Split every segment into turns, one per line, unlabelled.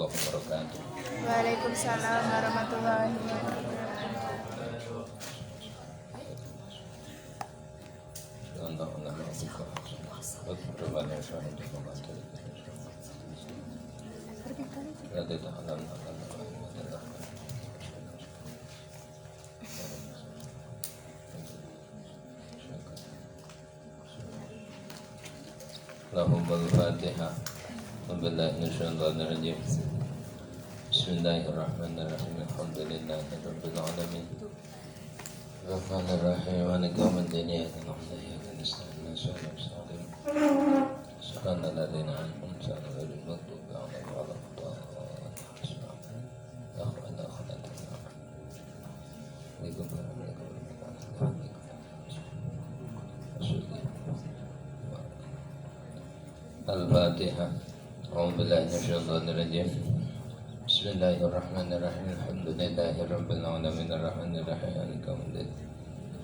warahmatullahi wabarakatuh.
Waalaikumsalam warahmatullahi wabarakatuh.
Lahumul Fatihah. Wabillahi minasyaitonir rajim. Bismillahirrahmanirrahim. Alhamdulillahirabbil alamin. Rahmanir Rahim. Maliki yaumiddin. Iyyaka na'budu wa iyyaka nasta'in. Ihdinas siratal mustaqim. Shiratal ladzina an'amta 'alaihim ghairil maghdubi 'alaihim waladdallin. Al-Fatihah. A'udzu billahi minasyaitonir rajim. Bismillahirrahmanirrahim. Alhamdulillahirabbil alamin arrahmanir rahim maliki yaumiddin.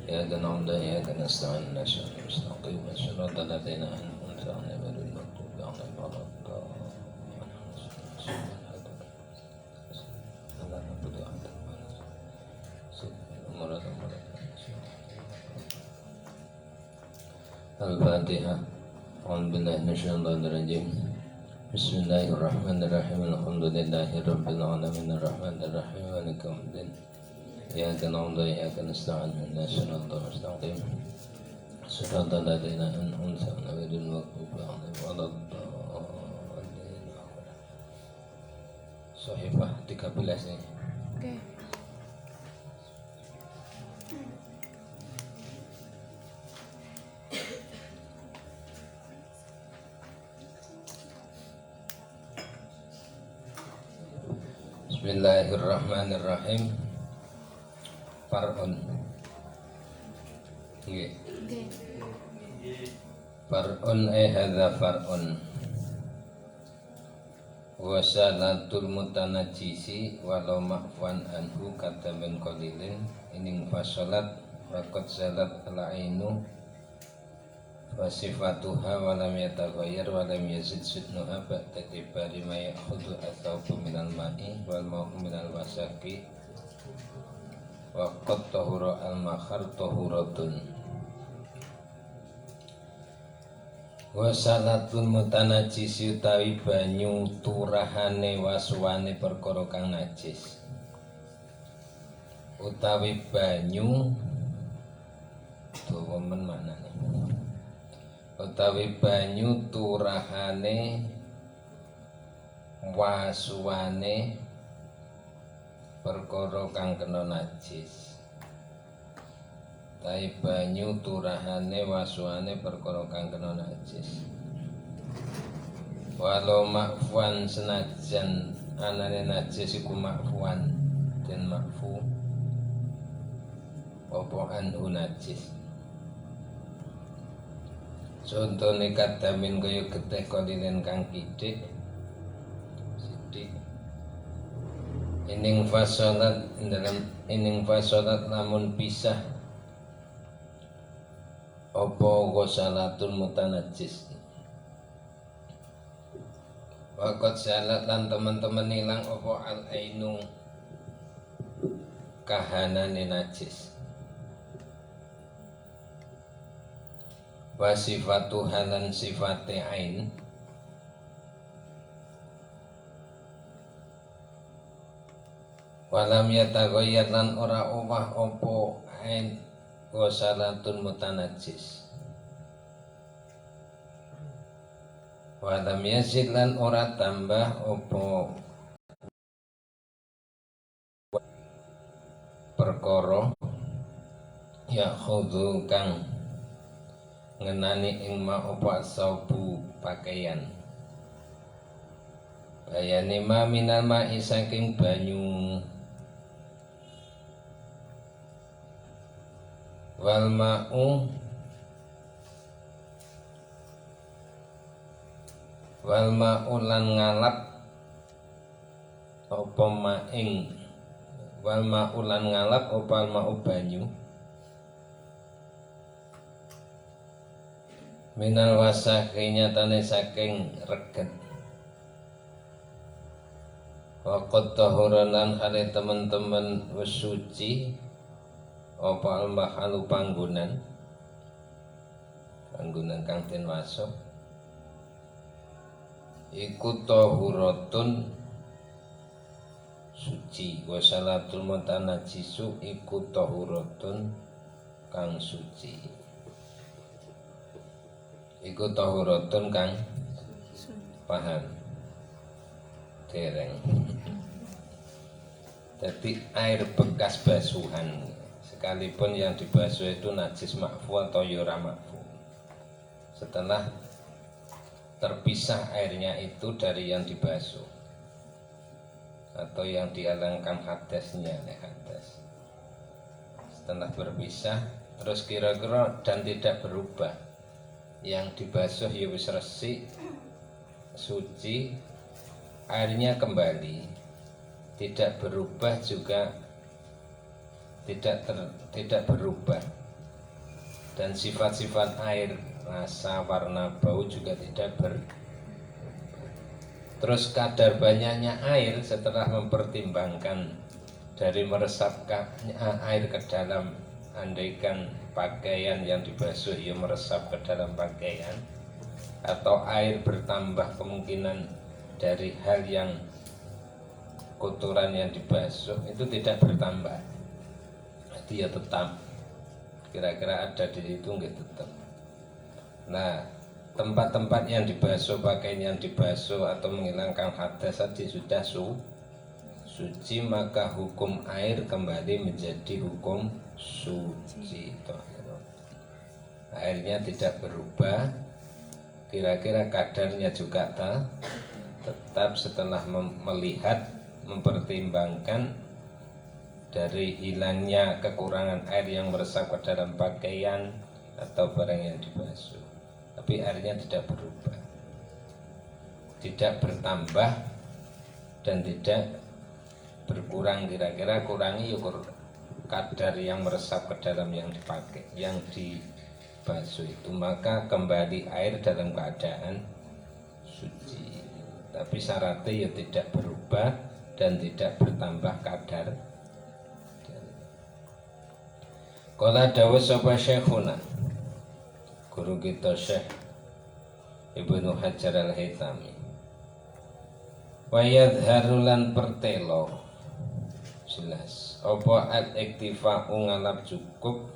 Iyyaka na'budu wa iyyaka nasta'in. Ihdinas siratal mustaqim. Shiratal ladzina an'amta 'alaihim ghairil maghdubi 'alaihim waladdallin. Al-Fatihah. A'udzu billahi minasyaitonir rajim. Bismillahirrahmanirrahim. Alhamdulillahirabbil alamin arrahmanir rahim maliki yaumiddin. Iyyaka na'budu wa iyyaka nasta'in. Ihdinas siratal mustaqim. Shiratal ladzina an'amta 'alaihim ghairil maghdubi 'alaihim waladdallin. Shahifah 13 nih.
Oke.
Bismillahirrahmanirrahim. Far'un. Nggih.
Oke.
Far'un hadza far'un. Wa salatul mutanajjisi walau ma'fwan anhu kata min qalilin ining fasalat faqad salat al-ainu wa sifatuha wa lam yataghayyar wa lam yazid sudnuha ba'da tibari ma ya'khudhu athawbu minal ma'i wal ma'u minal wasaqi wa qad tahura al-makhar tahuratun wa salatul mutanajjisi utawi banyu turahane wasuwane perkara kang najis utawi banyu dawa men maknane utawi banyu turahane wasuwane perkara kang kena najis. Tai banyu turahane wasuwane perkara kang kena najis. Walau makfuan senajan anane najis iku makfuan den makfu apa anhu najis. Contone kadamin kaya getih kolinen kang kidik sithik ining fasolat lamun pisah apa ghusalatul mutanajjis waqad salat lan teman-teman ilang apa al-ainu kahanane najis wa sifatu halan sifate ain walam yataghayyar lan ora ubah apa ain ghusalatun mutanajjis walam yazid lan ora tambah apa perkara ya khudhu kang ngenani ing ma apa saubu pakaian bayane ma minal ma'i saking banyu wal ma'u lan ngalap apa ma'ing wal ma'u lan ngalap apa ma'u banyu minal wasakhi nyatane saking reget Waqat tahuranan ale teman-teman wis suci apa al mahalu panggonan kang den wasok iku tahuratun suci wa salatul mutanajisu iku tahuratun kang suci iku tahuratun kang paham dereng. Jadi air bekas basuhan sekalipun yang dibasuh itu najis makfu atau yura makfu, setelah terpisah airnya itu dari yang dibasuh atau yang dialangkan hadasnya hadas, setelah berpisah terus kira-kira dan tidak berubah, yang dibasuh ya wis resik suci, airnya kembali tidak berubah juga tidak berubah, dan sifat-sifat air rasa warna bau juga tidak terus kadar banyaknya air setelah mempertimbangkan dari meresapkan air ke dalam, andaikan pakaian yang dibasuh ya meresap ke dalam pakaian, atau air bertambah kemungkinan dari hal yang kotoran yang dibasuh itu tidak bertambah, dia tetap kira-kira ada di situ nggak tetap. Nah, tempat-tempat yang dibasuh, pakaian yang dibasuh atau menghilangkan hadas tadi sudah suci, maka hukum air kembali menjadi hukum suci. Airnya tidak berubah, kira-kira kadarnya juga tetap setelah melihat, mempertimbangkan dari hilangnya kekurangan air yang meresap ke dalam pakaian atau barang yang dibasuh, tapi airnya tidak berubah, tidak bertambah dan tidak berkurang, kira-kira kurangi ukur kadar yang meresap ke dalam yang dipakai, yang dibasuh itu, maka kembali air dalam keadaan suci, tapi syaratnya ya tidak berubah dan tidak bertambah kadar. Qala dawu sapa syekhuna, guru kita Syekh Ibnu Hajar al-Haytami, wa yadharu lan pertelo jelas apa al-iktifa'u ngalap cukup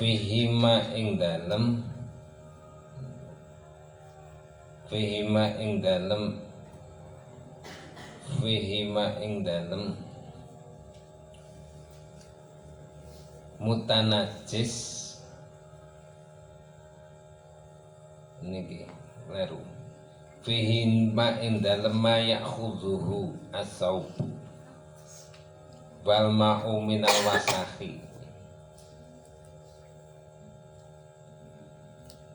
fihima ing dalem mutanajis niki leru fihima ing dalem ma ya'khudhuhu as-saubu wal ma'u minal wasahi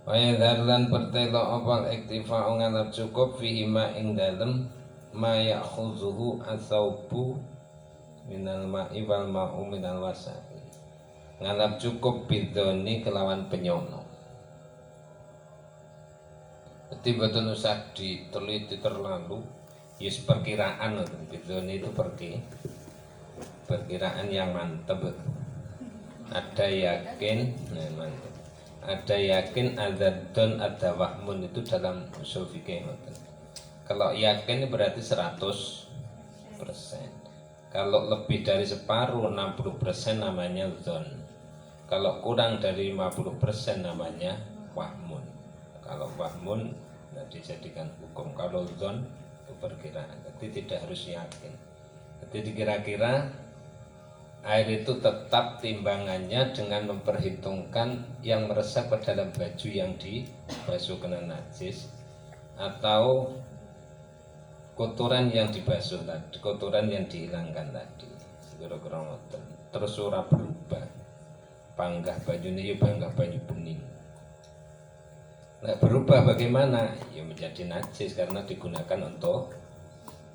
wa yadharlan pertelo opal iktifa'u ngalap cukup fihima ing dalem ma ya'khudhuhu as-saubu minal ma'i wal ma'u minal wasahi, ngalap cukup bidoni kelawan penyono. Jadi betul usah diteliti terlalu, yus perkiraan bidoni itu perkiraan yang mantep. Ada yakin, mantep. Ada yakin, ada don, ada wahmun, itu dalam usul fikih. Kalau yakin berarti 100%. Kalau lebih dari separuh 60% namanya don. Kalau kurang dari 50% namanya wahmun. Kalau wahmun dijadikan hukum. Kalau don itu perkiraan. Jadi tidak harus yakin. Jadi kira-kira air itu tetap timbangannya dengan memperhitungkan yang meresap ke dalam baju yang dibasuh kena najis, atau kotoran yang dibasuh tadi, kotoran yang dihilangkan tadi, kira-kira terus ora berubah, panggah bajunya ya panggah baju bening. Nah, berubah bagaimana? Ya menjadi najis karena digunakan untuk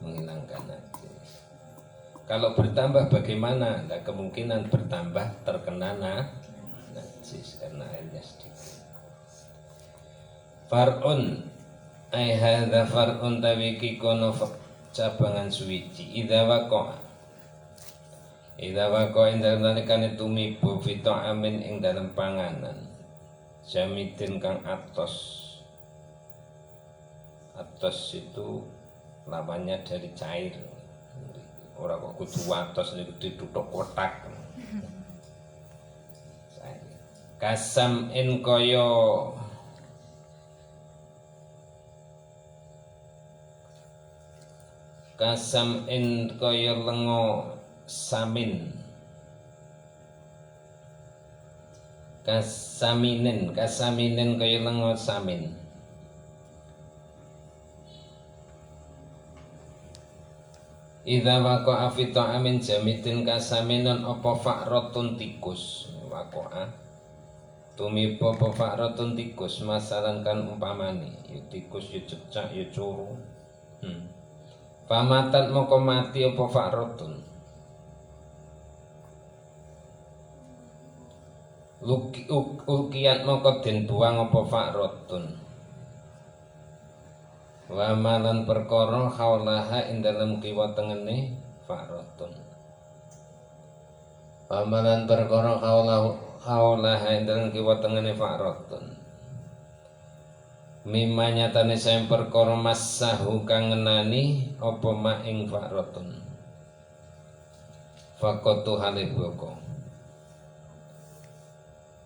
menghilangkan najis. Kalau bertambah bagaimana? Nah, kemungkinan bertambah terkena najis karena airnya sedikit. Far'un ai hadza far'un tawiki kono cabangan suwiji idza waqa ing dalem nalikane tumiba fito amin ing dalem panganan jamidin kang atos itu lawannya dari cair, ora kok kudu atos niku dituthuk kotak. Kasam in kaya lenga samin, kasaminen kaya lenga samin. Idza waqa'a fi ta'amin jamidin kasaminan apa fa'ratun tikus, waqa'a tumiba apa fa'ratun tikus, masalan kan umpamane ya tikus ya cecak ya curu. Pamatan moko mati apa fa'ratun, ukiat moko den buang apa fa'ratun, wa malan perkara haulaha ing dalem kiwa tengene fa'ratun, wa malan perkara haulaha ing dalem kiwa tengene fa'ratun, mimma nyatane sae perkara masahu kang ngenani apa ma ing fa'ratun, faqatu haliboko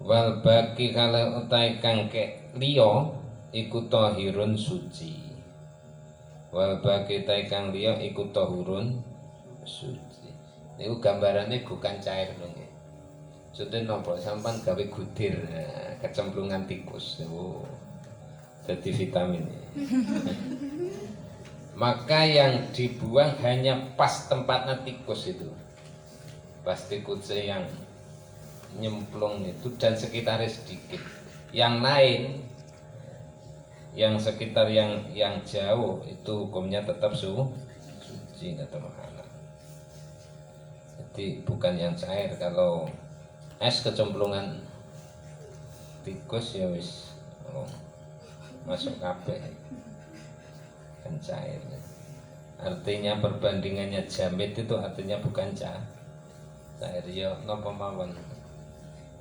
wal baki kala utai kang kek liya iku tahirun suci, wal baki utai kang liya iku tahurun suci. Niku gambarane bukan cair lho nggih. Contohe napa sampean gawe gudir kecemplungan tikus niku dadi vitamin. Maka yang dibuang hanya pas tempatnya tikus itu, pas tikusnya yang nyemplung itu dan sekitarnya sedikit. Yang lain, yang sekitar yang jauh itu hukumnya tetap suci, nggak terhalang. Jadi bukan yang cair. Kalau es kecemplungan tikus ya wis masuk kabeh kan cair. Artinya perbandingannya jamit itu artinya bukan cair ya napa mawon.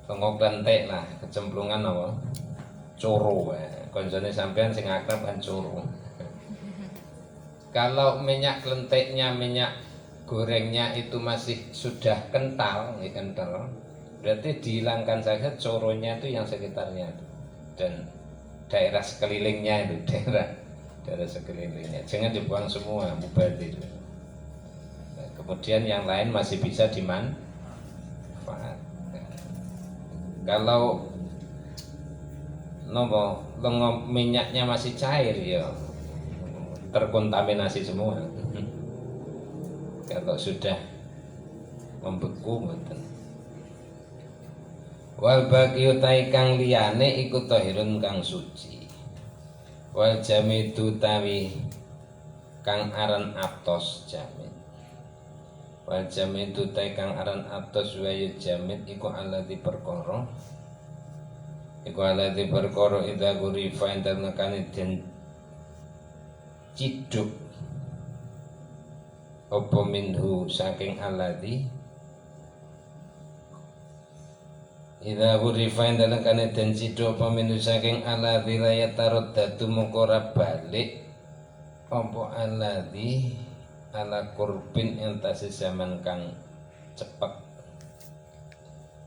Tengok lentek lah kecemplungan apa? Curu. Koncone sampean sing akrab kan curu. Kalau minyak lenteknya, minyak gorengnya itu masih sudah kental, berarti dihilangkan saja curunya itu yang sekitarnya itu. Dan daerah sekelilingnya itu, daerah sekelilingnya. Jangan dibuang semua, mubazir. Nah, kemudian yang lain masih bisa dimanfaatkan. Kalau minyaknya masih cair ya terkontaminasi semua. Kalau sudah membeku mboten. Wal baqi utai kang liyane iku tahirun kang suci. Wal jamidu tawi kang aran atos jamid. Wal jamidu tawi kang aran atos wa jamid iku alati perkara. Iku alati perkara idza gurifa enten nekane den ciduk apa minhu saking alati idza gurifa enten nekane den ciduk apa minhu saking alati layat tarot dadu moko ora balik apa alati ala kurbin entase zaman kang cepet.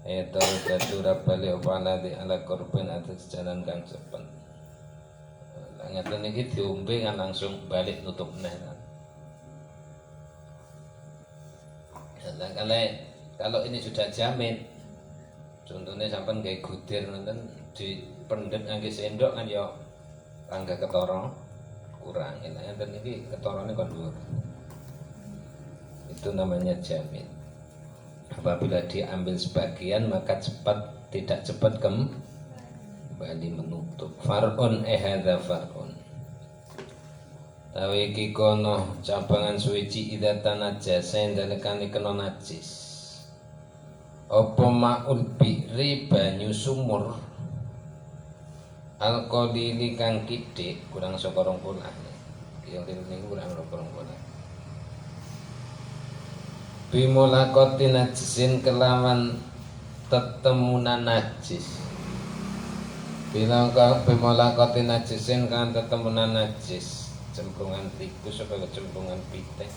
Itu datura bali opalati ala korban atas jalan kang cepet. Ngeten iki diombe kan langsung balik nutup neh. Kalau ini sudah jamin, contohnya sampean gawe gudir nonton di pendet ngangge sendok kan ya angga ketara kurang. Ngeten iki ketarane kon dhuwur. Itu namanya jamin. Apabila diambil sebagian maka tidak cepat kembali menutup. Far'un hadza far'un. Tawi iki kono cabangan suci idza tanajjasa ndalekane kena najis. Apa ma'ul bi'ri banyu sumur alqalili kang kidik kurang saka 20. Yang niku kurang 20. bimulakoti najisin kelawan tetemunan najis. Bila bimulakoti najisin kan tetemunan najis, cemplungan tikus apa cemplungan pitik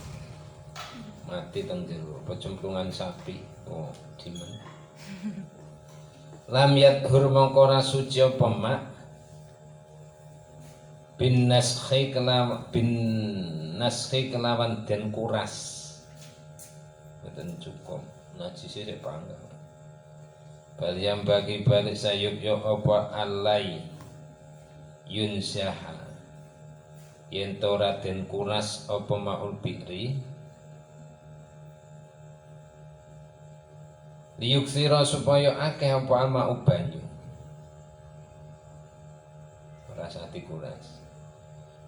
mati teng jero, apa cemplungan sapi. Oh, dimen. Lam yadhur mongko ora suci apa mak bin naskhi kelawan den kuras. Mboten cukup najis sik panggal. Bal yang bagi balik sayuk yo apa alai yunsaha yen ora den kuras apa maul bikri liyuksira supaya akeh apa ama banyu rasa dikuras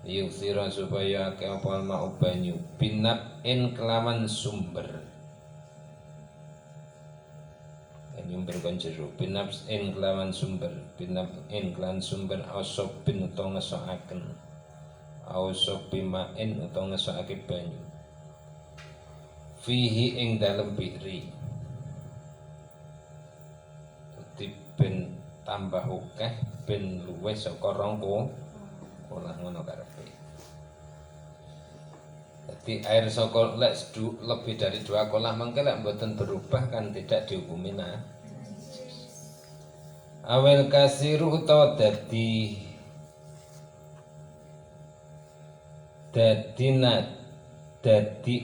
liyuksira supaya akeh apa ama banyu binab in kelawan sumber nyumber konjero binab in kelawan sumber binab in kelawan sumber ausop bin utawa ngesokaken ausop bimain utawa ngesokake banyu fihi ing dalem bikri ben tambah akeh ben luwih saka rongko olah ngono karepe. Jadi air saka lek lebih dari 2 kolah mangke lek mboten berubah kan tidak dihukumi awel kasiru utawa dadi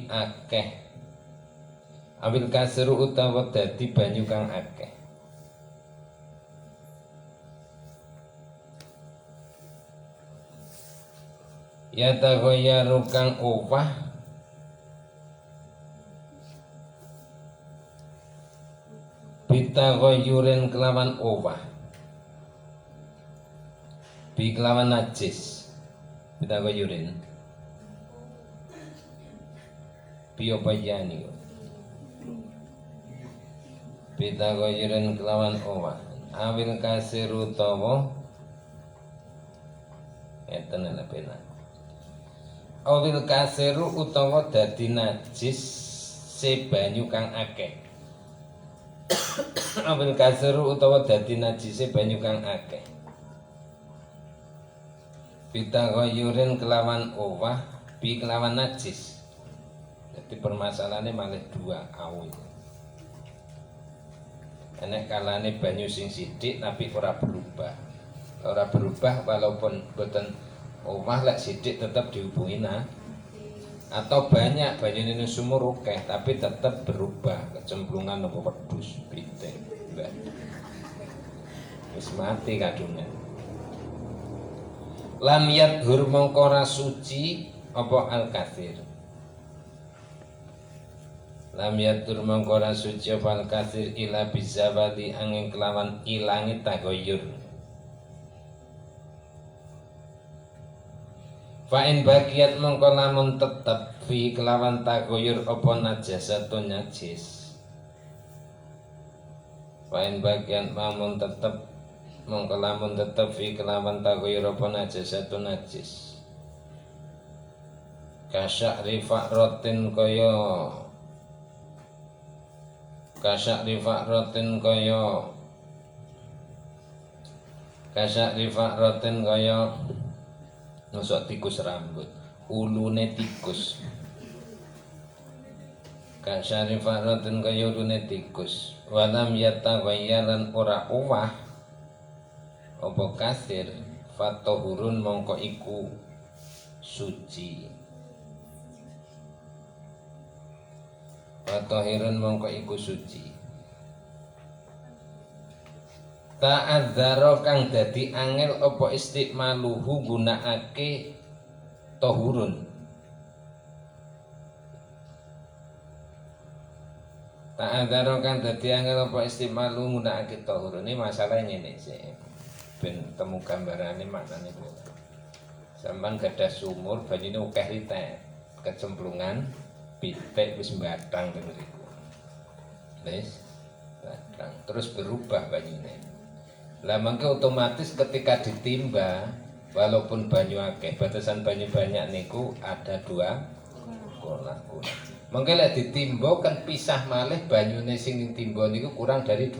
akeh awil kasiru utawa dadi banyu kang akeh ya taghayyaru kang opah bitaghayyurin kelawan opah bi kelawan najis bitaghayyurin bi apa yani bitaghayyurin kelawan opah awil kasiru utawa eten ana pena awil kasiru utawa dadi najis se banyu kang akeh awil kasiru utawa dadi najis se banyu kang akeh bitaghayyurin kelawan owah bi kelawan najis. Jadi permasalahannya malah 2 awil enek kalane banyu sing sithik tapi ora berubah walaupun boten omah lek sithik tetap dihubungi atau banyak banyu ini sumur akeh tapi tetap berubah kecemplungan apa wedhus pitik wis mati kadungan. Lam yadhur mongko ora suci apa al-katsir lam yadhur mongko ora suci apa al-katsir ila bizawali angin kelawan ilangi taghayyur. Fa'in bagiat mongko lamun tetep fi kelawan taghayyur apa najasatun najis. Fa'in bagiat lamun tetep mongko lamun tetep fi kelawan taghayyur apa najasatun najis. Kasya'ri fa'ratin kaya nusuk tikus rambut ulune tikus kasya'ri fa'ratin kaya ulune tikus walam yataghayyaran ora owah apa kasir fatahurun mongko iku suci fatahirun mongko iku suci ta'adzaro kang dadi angel apa istiqmaluhu gunakake tahurun ta'adzaro kang dadi angel apa istiqmaluhu gunakake tahurun ini masalahnya ngene sih ben temu gambarane maknane kok sampean gadah sumur banyune akeh ritek kecemplungan pitik wis batang teng mriku wis batang terus berubah banyune. Lah mangke otomatis ketika ditimba walaupun banyu akeh batasan banyu banyak niku ada 2 kolah. Mengko lek ditimba kan pisah malih banyune sing ditimba niku kurang dari 2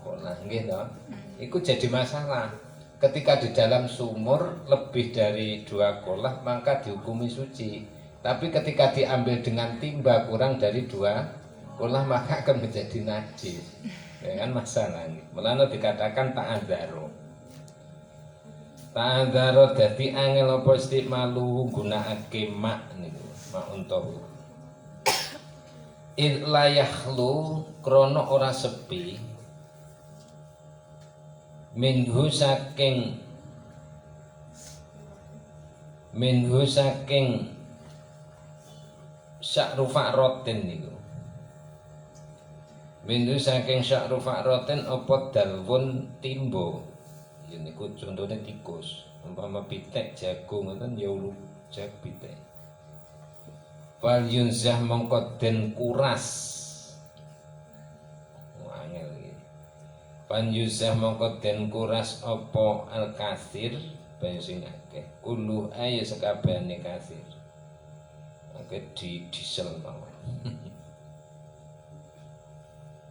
kolah nggih to. Iku jadi masalah. Ketika di dalam sumur lebih dari 2 kolah maka dihukumi suci. Tapi ketika diambil dengan timba kurang dari 2 kolah maka akan menjadi najis. Ya kan masalah ini. Mulane dikatakan ta'adzaro. Ta'adzaro dadi angel apa istimalu gunakake mak niku, mak untahu. Il layahlu krana ora sepi minhu saking sya'rufa roten niku. Minhu saking sya'rufa roten apa dalwun timbo. Ya niku contone tikus. Umpama pitek jagung ngoten ya ulu jak pitek. Fal yunzah mongko den kuras. Angel iki. Fal yunzah mongko den kuras apa al kasir banyu sing akeh. Kulu ayo sekabehane kasir. Akeh di diesel mawon.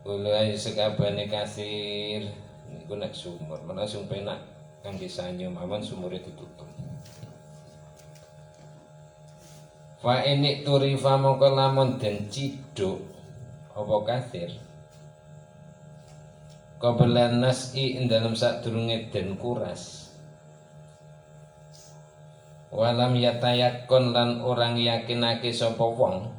Kulu ayo sekabehane kasir niku nek sumur, menawa sing penak kangge sanyo mawon sumure ditutup. Fa ini turifa mongko lamun den ciduk apa kasir qabla nas'i ing dalem sadurunge den kuras walam yatayakon lan orang yakinake sapa wong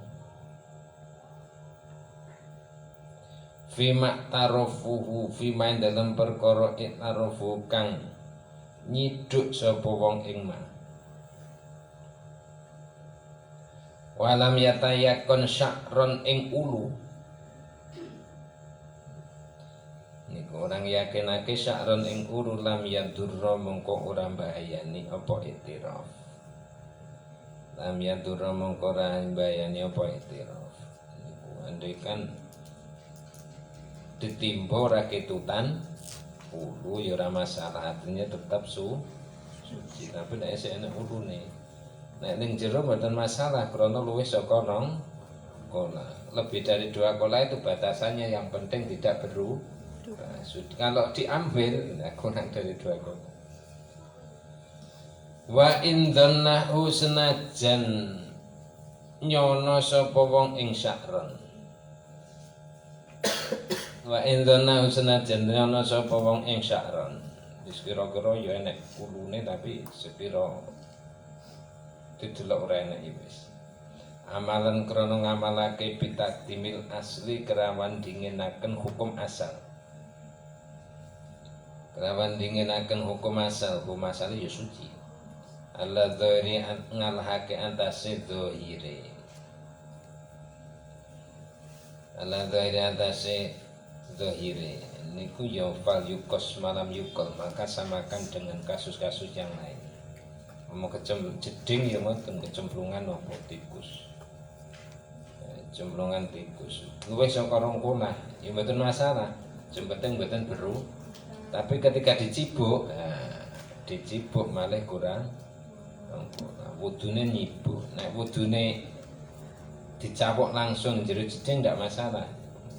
fima tarofuhu fima ing dalem perkara tarofu kang nyiduk sapa wong ing ma walam yatayakon sya'ron ing ulu niku orang yakinake sya'ron ing ulu lam yadurra mongko ora bahayani apa itiraf lam yadurra mongko ora bahayani apa itiraf niku andaikan ditimba ora ketutan ulu ya ora masalah artinya tetap suci tapi nek isih ana ulune nek ning jero mboten masalah krana luwih saka 2 kolah. Lebih dari 2 kolah itu batasannya, yang penting tidak berubah. Kalau diambil kurang dari 2 kolah. Wa in dhannahu senajan nyono sapa wong ing sya'ron. Wa in dhannahu senajan nyono sapa wong ing sya'ron. Wis kira-kira ya enek ulune tapi sepira didelok ora enek wis. Amalan krana ngamalake bitakdimil asli kerawan dinginaken hukum asal. Kerawan dinginaken hukum asal, hukum asal ya suci. Allah dhari ngalahake antase dhahire. Allah dhari antase dhahire. Niku ya fal yukos malam yukol, maka samakan dengan kasus-kasus yang lain. Mau jeding ya ngoten kecemplungan apa tikus. Cemplungan tikus. Luwih saka 2 kolah, ya mboten masalah. Jembeten mboten beru. Tapi ketika dicibuk, dicibuk malah kurang. Wudune nyibuk. Nek wudune dicapuk langsung jero jeding ndak masalah.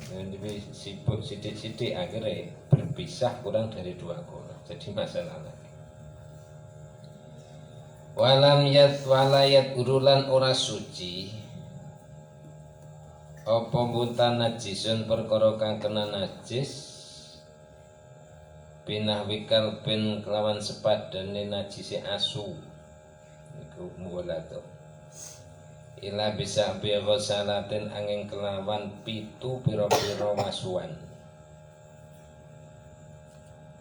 Jadi sibuk sithik-sithik akhirnya berpisah kurang dari 2 kolah. Jadi masalah lagi. Walam walayat urulan ora suci apa buta najisun perkara kang kena najis binah wikal bin kelawan sepadane najise asu niku muwalato ila bisa bi ghusalatin angin kelawan 7 pira-pira wasuan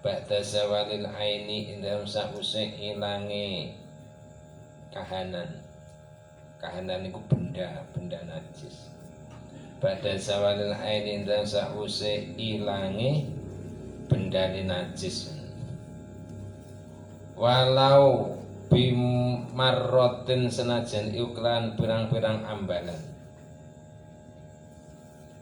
ba'da zawalil aini ing dalem sause ilange kahanan itu benda najis pada zawalil aini dan sause ilangi benda najis walau bimarrotin senajan iklan pirang-pirang ambalan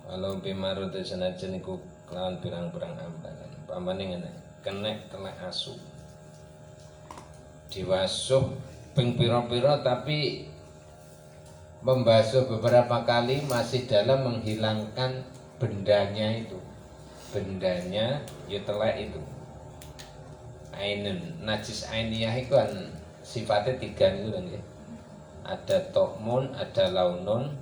walau bimarrotin senajan iku kelawan pirang-pirang ambalan pamane ngene kenek telek asu diwasuh ping pira-pira tapi membasuh beberapa kali masih dalam menghilangkan bendanya itu. Bendanya ya telek itu. Ainun, najis ainiyah itu kan sifatnya tiga itu kan ya. Ada tokmun, ada launun,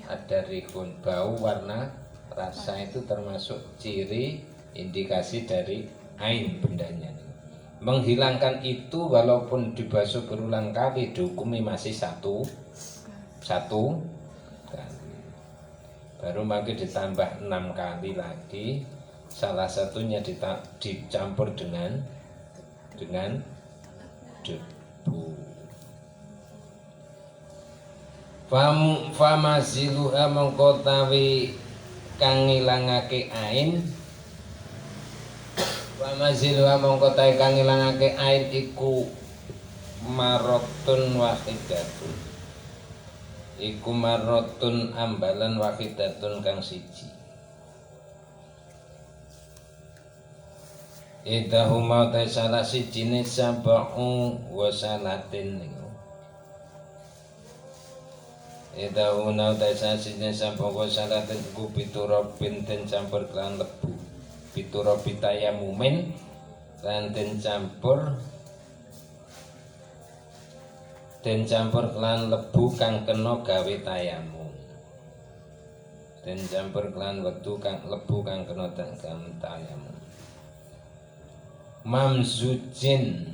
ada rihun. Bau, warna, rasa itu termasuk ciri indikasi dari ain bendanya. Menghilangkan itu walaupun dibasuh berulang kali dihukumi masih satu kali. Baru makin ditambah 6 kali lagi, salah satunya dicampur dengan debu. Famaziluha mengkotawi kang ngilangake ain. Famaziluha mengkotawi kang ngilangake ain iku marotun wahidatun. Iku marotun ambalan wahidatun kang siji. Idahuma ta salah sijine sab'u wa salatin. Idahuna ta salah sijine sab'u wa salatin ku piturobin den campur kelan lebu. Piturobitaya mumin lan den campur kelan lebu kang kena gawe tayamum. Den campur kelan lebu kang kena tayamum. Mamzujin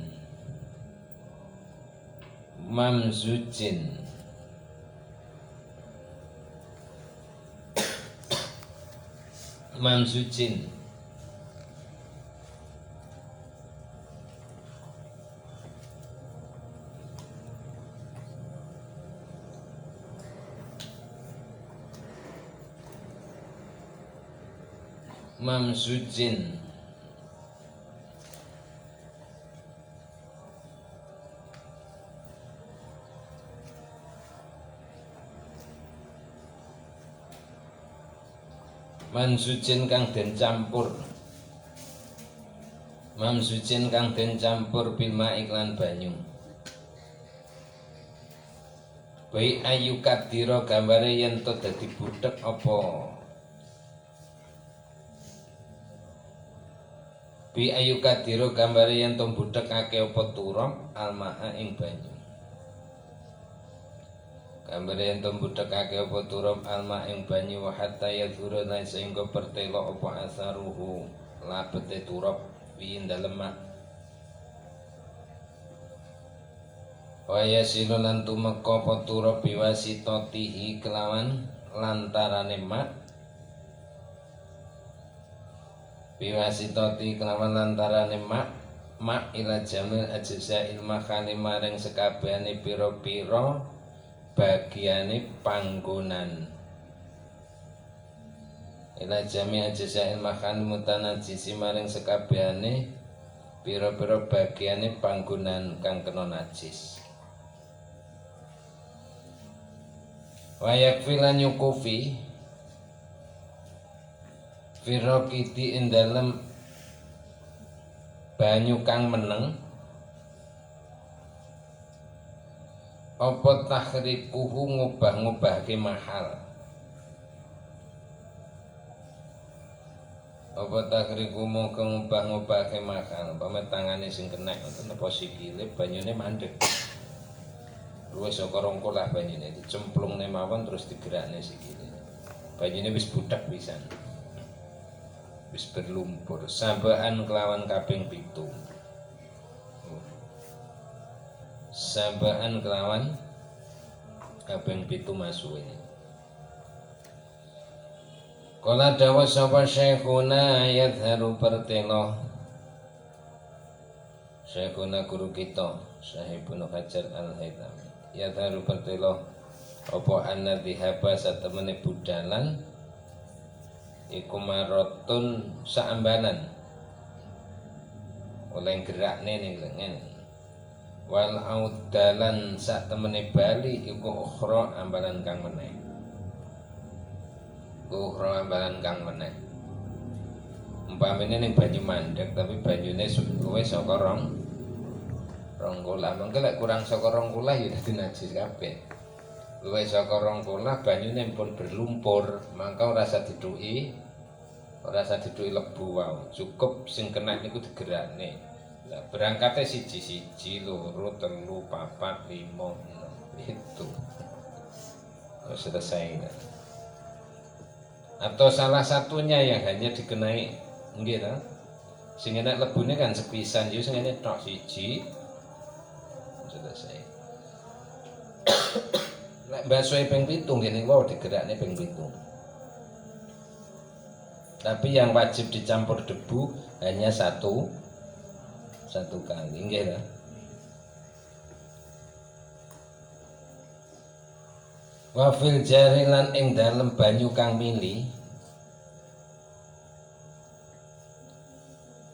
Mamzujin kang den campur bilma iklan banyu. Baik ayu kadira gambare yen to dadi buthek apa. Bi ayu kadira gambare yen to buthekake apa turap almaa ing banyu. Gambare yen to buthekake apa turap alma ing banyu wa hatta yadhura lan sehingga pertelo apa asaruhu labete turap wi dalem mak. Wa yasilu lan tumeka apa turap biwasitatihi kelawan lantarane mak. Biwasitati kelawan lantarane mak ila jamil ajza'il makhali maring sekabehane pira-pira bagiane panggonan. Ila jami ajza'il makan mutanajisi maring sekabehane pira-pira bagiane panggonan kang kena najis. Wa yakfi lan yukufi firaqiti ing dalem banyu kang meneng apa tahrikuhu ngubah-ngubahke mahal. Apa tahrikuhu mongko ngubah-ngubahke mahal. Pame tangane sing kena ngoten apa sikile banyune mandeg. Luwih saka rongkolah banyune dicemplungne mawon terus digerakne sikile. Banyune wis budak pisan. Wis berlumpur sabaan kelawan kaping 7. Sabaan kelawan kaping 7 masuwe. Kala dawa sapa syekhuna yadharu pertelo. Syekhuna guru kita Syahibun Hajar Al-Haythami yadharu pertelo apa anna dhihaba satemene budalan iku marotun saambalan oleh gerakne ning lengen. Wal audalan sak temene bali iku ukhra ambalan kang meneh. Ukhra ambalan kang meneh. Umpamane ning banyu mandeg tapi banyune luwih saka rong kula. Mengko lek kurang saka rong kula ya dadi najis kabeh. luwih saka 2 kolah banyune pun berlumpur, mangka ora usah diduki lebu wae. Cukup sing kena niku digerakne. Lah berangkate siji, loro, telu, papat, 5, 6 itu. Selesai. Atau salah satunya yang hanya dikenai nggih ta? Sing enak lebune kan sepisan yo sing enak tok siji. Selesai. Nek basoe ping 7 ngene wae digerakne ping 7. Tapi yang wajib dicampur debu hanya satu kali, nggih ta? Wa fil jari lan ing dalem banyu kang mili.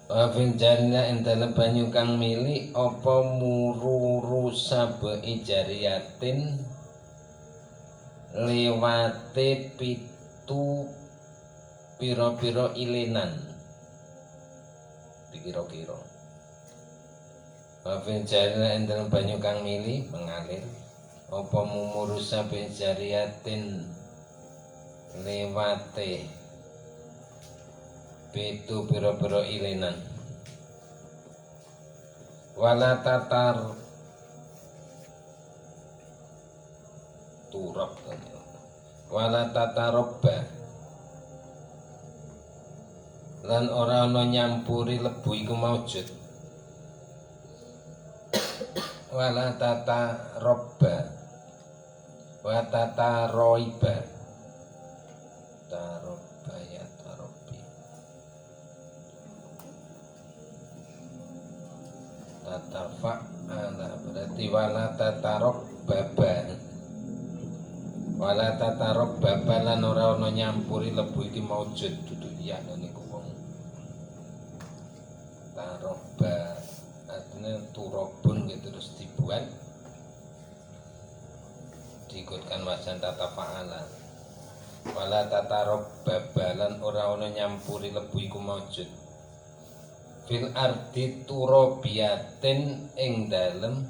Wa fil jari lan ing dalem banyu kang mili apa mururu sabai jariyatin liwate 7 pira-pira ilenan. Dikira-kira. Wa fil jari lan ing dalem banyu kang mili mengalir apa mumurusa bin jariyatin lewate 7 pira-pira ilenan wala tatar turab wala tatarobba lan ora ana nyampuri lebu iku maujud wala tatarobba wa tataroiba taroba ya tarobi tatafa'ala berarti wala tatarobba lan ora ana nyampuri lebu iki maujud dudu iya niku wong taroba artinya turobun gitu terus dibuat diikutkan wajan tata fa'ala wala tata babalan ora ana nyampuri lebu iku maujud fil ardi turobiyatin ing dalem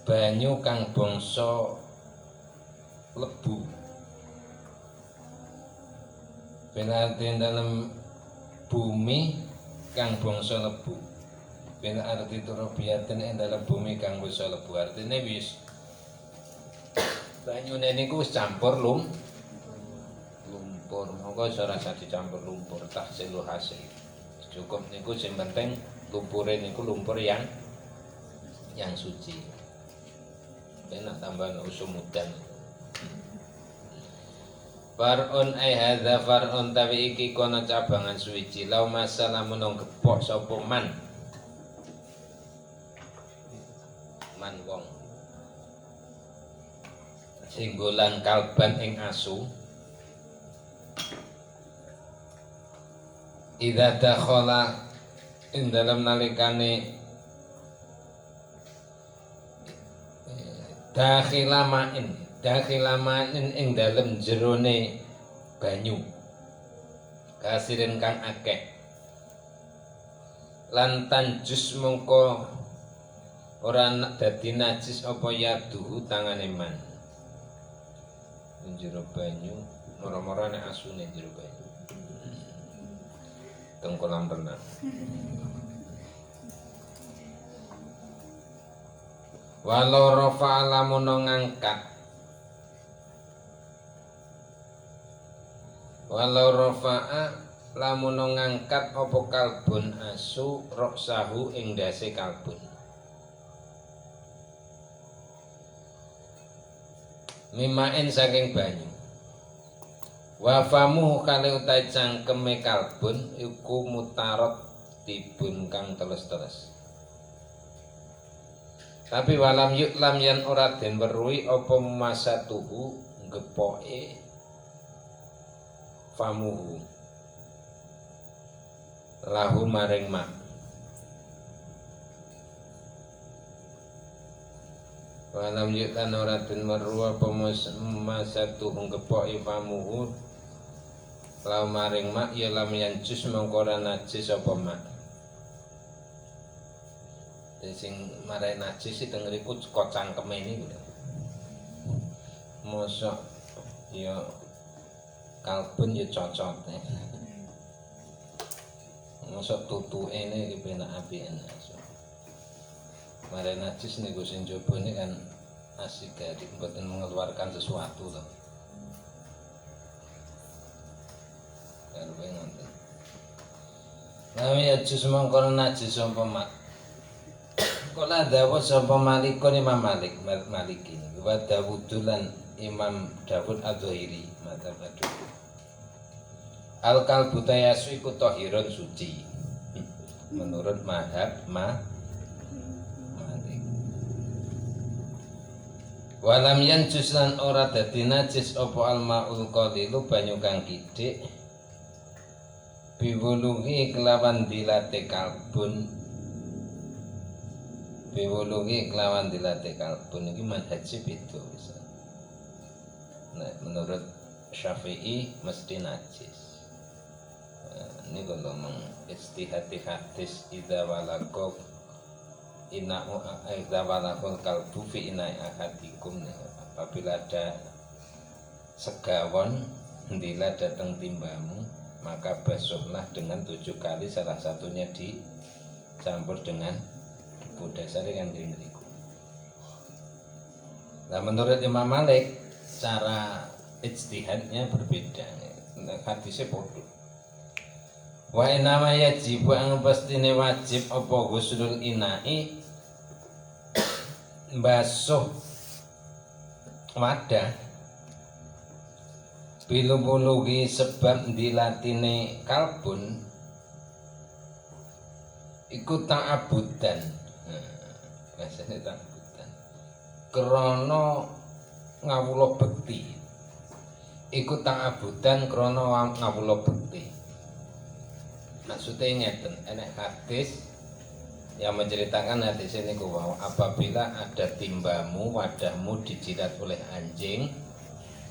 banyu kang bangsa lebu fil ardi ing dalem bumi kang bangsa lebu bil arti turobiyatin ing dalam bumi kang wis lebu artine wis banyune niku wis campur lumpur monggo ora usah dicampur lumpur tahsilul hasil cukup niku sing penting lumpure niku lumpur yang suci enak tambahan usumudan far'un ai hadza far'un tawi iki kono cabangan suci lau masalah menung gepok sapa man wong singgolan kalban ing asu idza dakhala ing dalam nalikane dakhilamain ing dalem jerone banyu kasirin kang akeh lan tanjus mongko ora dadi najis apa yaduhu tangane man njero banyu mara-mara nek asune njero banyu teng kolam renang walau rafa lamun ngangkat walau rafa'a lamun ngangkat apa kalbun asu roksahu ing dase kalbun mimain saking banyu wafamu kali utai cangkeme kalbun iku mutarot tibun kang teles-teles tapi walam yuklam yan ora den weruhi apa masatuhu gepoke famuhu lahu maring mak walam yuklan ora den weruhi apa masatuhu gepoke famuhu lahu maring mak ya lam yanjus mongko ora najis apa mak Sing marai najis itu ngeriku kok cangkeme ini gitu. Mosok ya kalbun ya cocot mosok tutu ini kepenak apian marai najis niku sing jaba ini kan asik gadi mboten mengeluarkan sesuatu loh. Karepe ngoten. Nami ajus mongkon najis sapa mak. Kala dawuh sapa Malikun Imam Maliki wa Dawudulan Imam Dawud Adz-Dzahiri madzhab Dawud. Al kalbu tayasu iku tahirun suci. Menurut mazhab Malik. Walam yanjus lan ora dadi najis apa almaul qalilu banyu kang kidik. Biwuluhi kelawan dilate kalbun. Biwuluhi kelawan dilate kalbun iki manhaj beda bisa. Nah, menurut Syafi'i mesti najis. Ini kalau mengistihati hadis idza walaqo ina'u idza walaqul kalbu fi ina'i ahadikum, apabila ada segawon ndila datang timbamu maka basuhlah dengan 7 kali, salah satunya dicampur dengan debu. Dasarnya kan ngriku. Nah, menurut Imam Malik cara ijtihadnya berbeda. Hadisnya bodoh. Wa inama yajibu ang pastine wajib apa ghuslul ina'i basuh wadah bilubulugi sebab dilatine kalbun iku ta'abudan. Bahasane ta'abudan krana ngawula bekti. Iku ta'abudan krana ngawula bekti. Maksudnya ngeten, enek hadis yang menceritakan hadis ini bahwa apabila ada timbamu, wadahmu dijilat oleh anjing,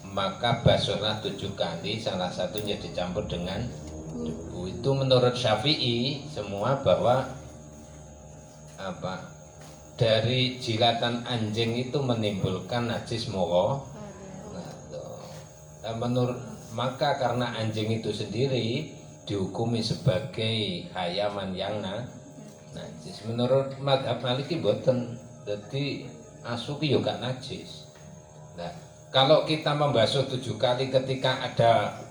maka basuhlah 7 kali, salah satunya dicampur dengan debu. Itu menurut Syafi'i semua bahwa dari jilatan anjing itu menimbulkan najis moho. Maka karena anjing itu sendiri dihukumi sebagai hayaman yang najis. Menurut mazhab Maliki boten, jadi asuki juga najis. Nah, kalau kita membasuh 7 kali ketika ada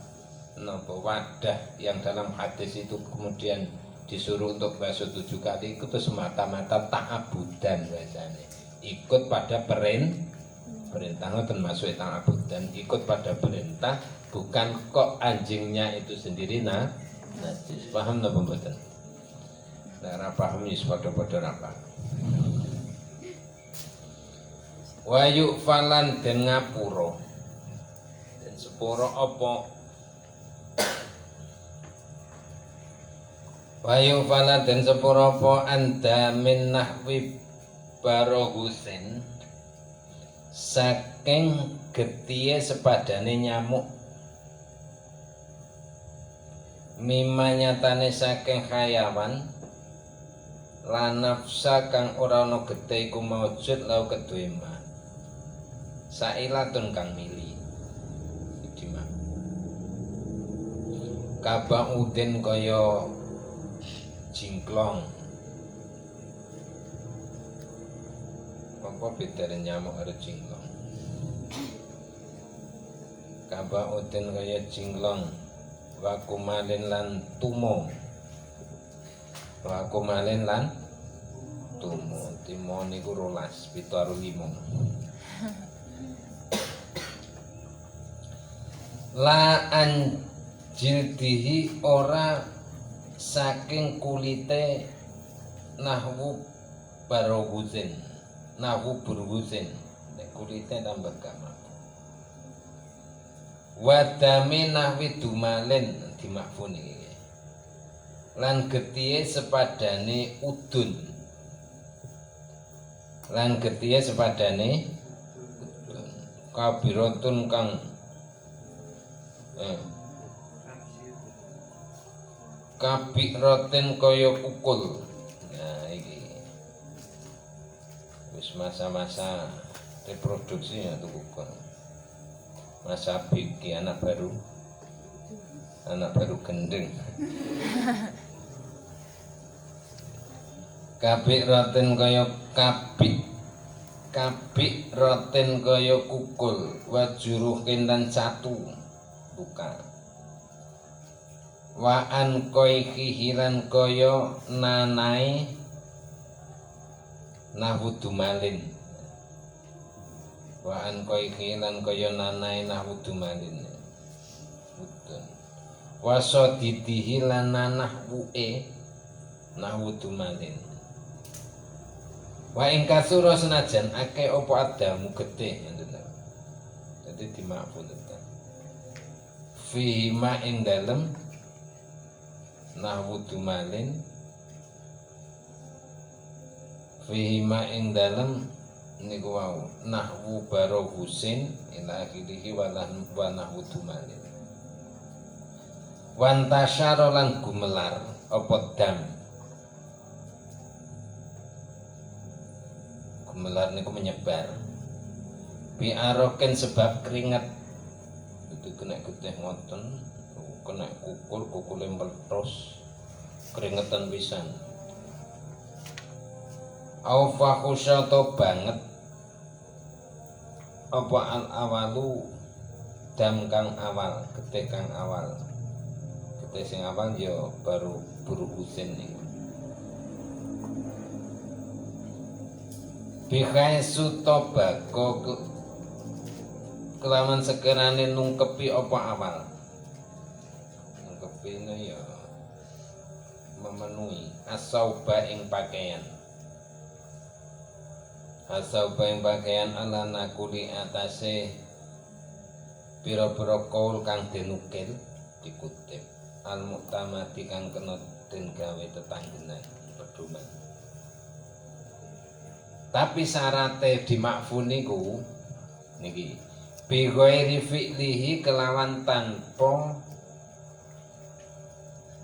wadah yang dalam hadis itu kemudian disuruh untuk basuh 7 kali, itu semata-mata ta'abudan biasanya. Ikut pada perintah termasuk ta'abudan, ikut pada perintah, bukan kok anjingnya itu sendiri najis. Paham napa mboten? Nek ora paham wis padha-padha ora paham. Wa yu'falan den ngapura. Den sepura apa? Wa yu'falan den sepura apa anda min nahwi barohusin saking getihe sepadane nyamuk. Mima nyatane saking hayawan lan nafsa kang ora ana getih iku maujud lau kedue ma sailatun kang mili dimak kabang udin kaya jingklong. Apa bedane nyamuk karo jingklong? Kabang udin kaya jingklong. Wakumalin lan tumo. Wakumalin lan tumo. Timo niku 12, 7 karo 5. La anjildihi ora saking kulite nahwu barohuzin. Nahwu burhuzin. Nek kulite tambah gampang. Wadami nahwi dumalin dimakfun iki. Lan getihe sepadane udun. Lan getihe sepadane udun. Kabiratun kang kabiraten kaya ukul. Nah iki. masa-masa reproduksi ya tuh kukul. Masa bikin anak baru gendeng. Kabik roten kaya kabik roten kaya kukul wajuruh kendan catu buka waan koi hihiran kaya nanai nahudumalin waan koi hihiran kaya nanai nahudumalin waso didihilan nanah wu'e nahudumalin wa ing kasura senajan akeh apa adamu getih dadi dimakfulkan fi ma ing dalem nahwu dumalin fi ma ing dalem niku wau nahwu baro husin ila akhirihi wa nahwu dumalin wan tasyara lan gumelar apa dam gumelar niku menyebar biaroken sebab keringat itu kena getih ngoten kena kukul meletus keringetan pisan au fakhusyato banget apa al awalu dam kang awal getih kang awal getih sing awal ya baru husin niku Bihai sutobako kelaman sekerane nungkepi apa awal nungkepi ini ya memenuhi asauba ing pakaian ala nakuli atase pira-pira kaul kang denukil dikutip al muktamati kang kena den gawe tetanggenan pedoman. Tapi syaratnya dimakfuni ku niki bi ghairi fi'lihi kelawan tanpa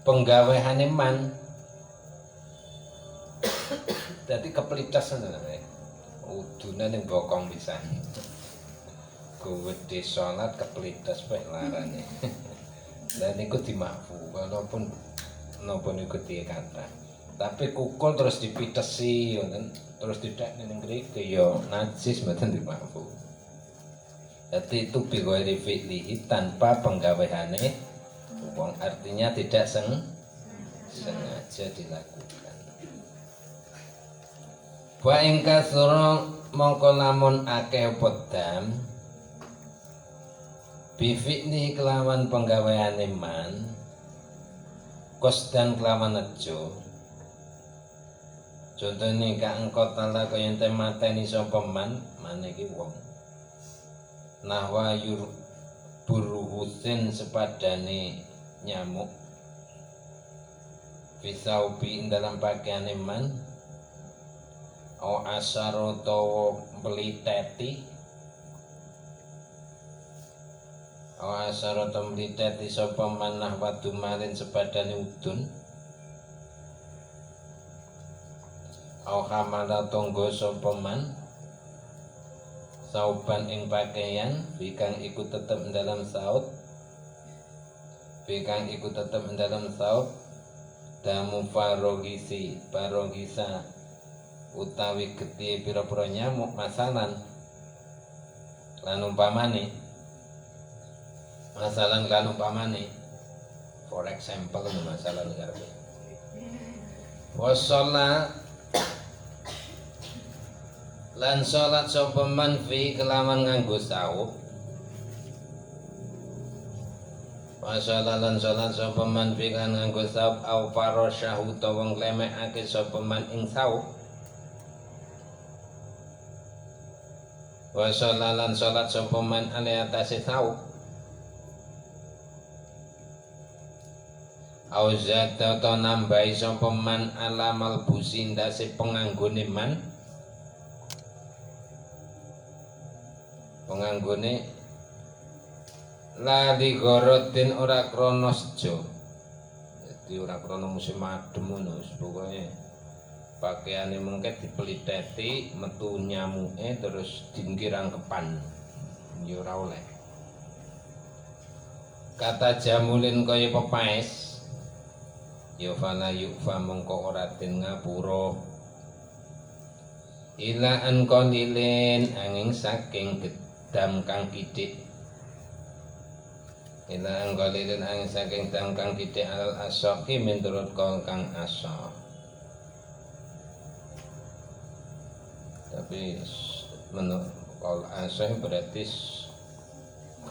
penggaweane man. Dadi kepelitas ngono ae. Udune ning bokong pisan. Kuwede salat kepelitas pek larane. Lah niku dimakfu walaupun napa niku dikata. Tapi kukul terus dipitesi ngoten. Terus tidak ning mriki ya najis mboten dimakfu. Jadi itu bi ghairi fi'lihi tanpa penggaweane wong artinya tidak sengaja dilakukan. Wa ing kasura mongko lamun akeh podam bi fi'li kelawan penggaweane man kosdan kelawan nejo. Contohnya kak engkau tala kaya ente mateni sapa man iki wong nahwa yur buruhusin sepadane nyamuk fisaubi dalam pakaiane man au asaro tawa meliteti sapa man nahwa dumalin sepadane udun au hamala tonggo sapa man sauban ing pakaian bikang iku tetep dalam saut damu farogisa utawi getih pira-pira nyamuk masalan lan umpamane for example masalah ngarepe wasalla lan salat sapa man fi kelawan nganggo saup wasalla lan salat sapa man fi kan nganggo saup au farasyahu utawa nglemekake sapa man ing saup wasalla lan salat sapa man ale atase saup au zata ta nambahi sapa man ala malbusi ndase penganggone man penganggone lali gorotin ora krono sejo. Jadi ora krono musim adem ngono pokoke pakaiane mengke dipeliteti metu nyamuke terus dingkirang kepan yo ora oleh. Kata jamulin kaya pepaes ya fala yufa mengko ora den ngapura ila an qalilin angin saking gedam kang kidik ila an qalilin angin saking gedam kang kidik alal asaqi menurut kong kang asaq. Tapi menurut kol asaq berarti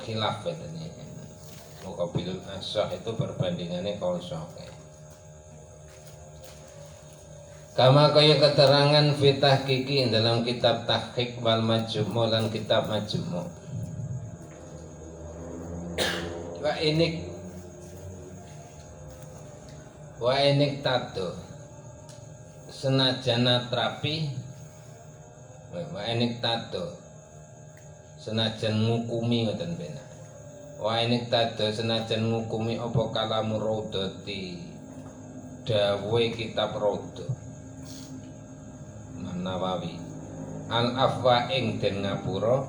khilaf ini. Muqabilul asah itu perbandingannya kaul sahih. Kama kaya keterangan fitah kiki dalam kitab tahqiq wal majmu' dan kitab majmu'. Wa inik tato senajan trapi wa inik tato senajan ngukumi ngoten benar. Wa ini tada senajan ngukumi apa kalamu Raudhati dawuhe kitab Raudhah Nawawi al afwa ing den ngapura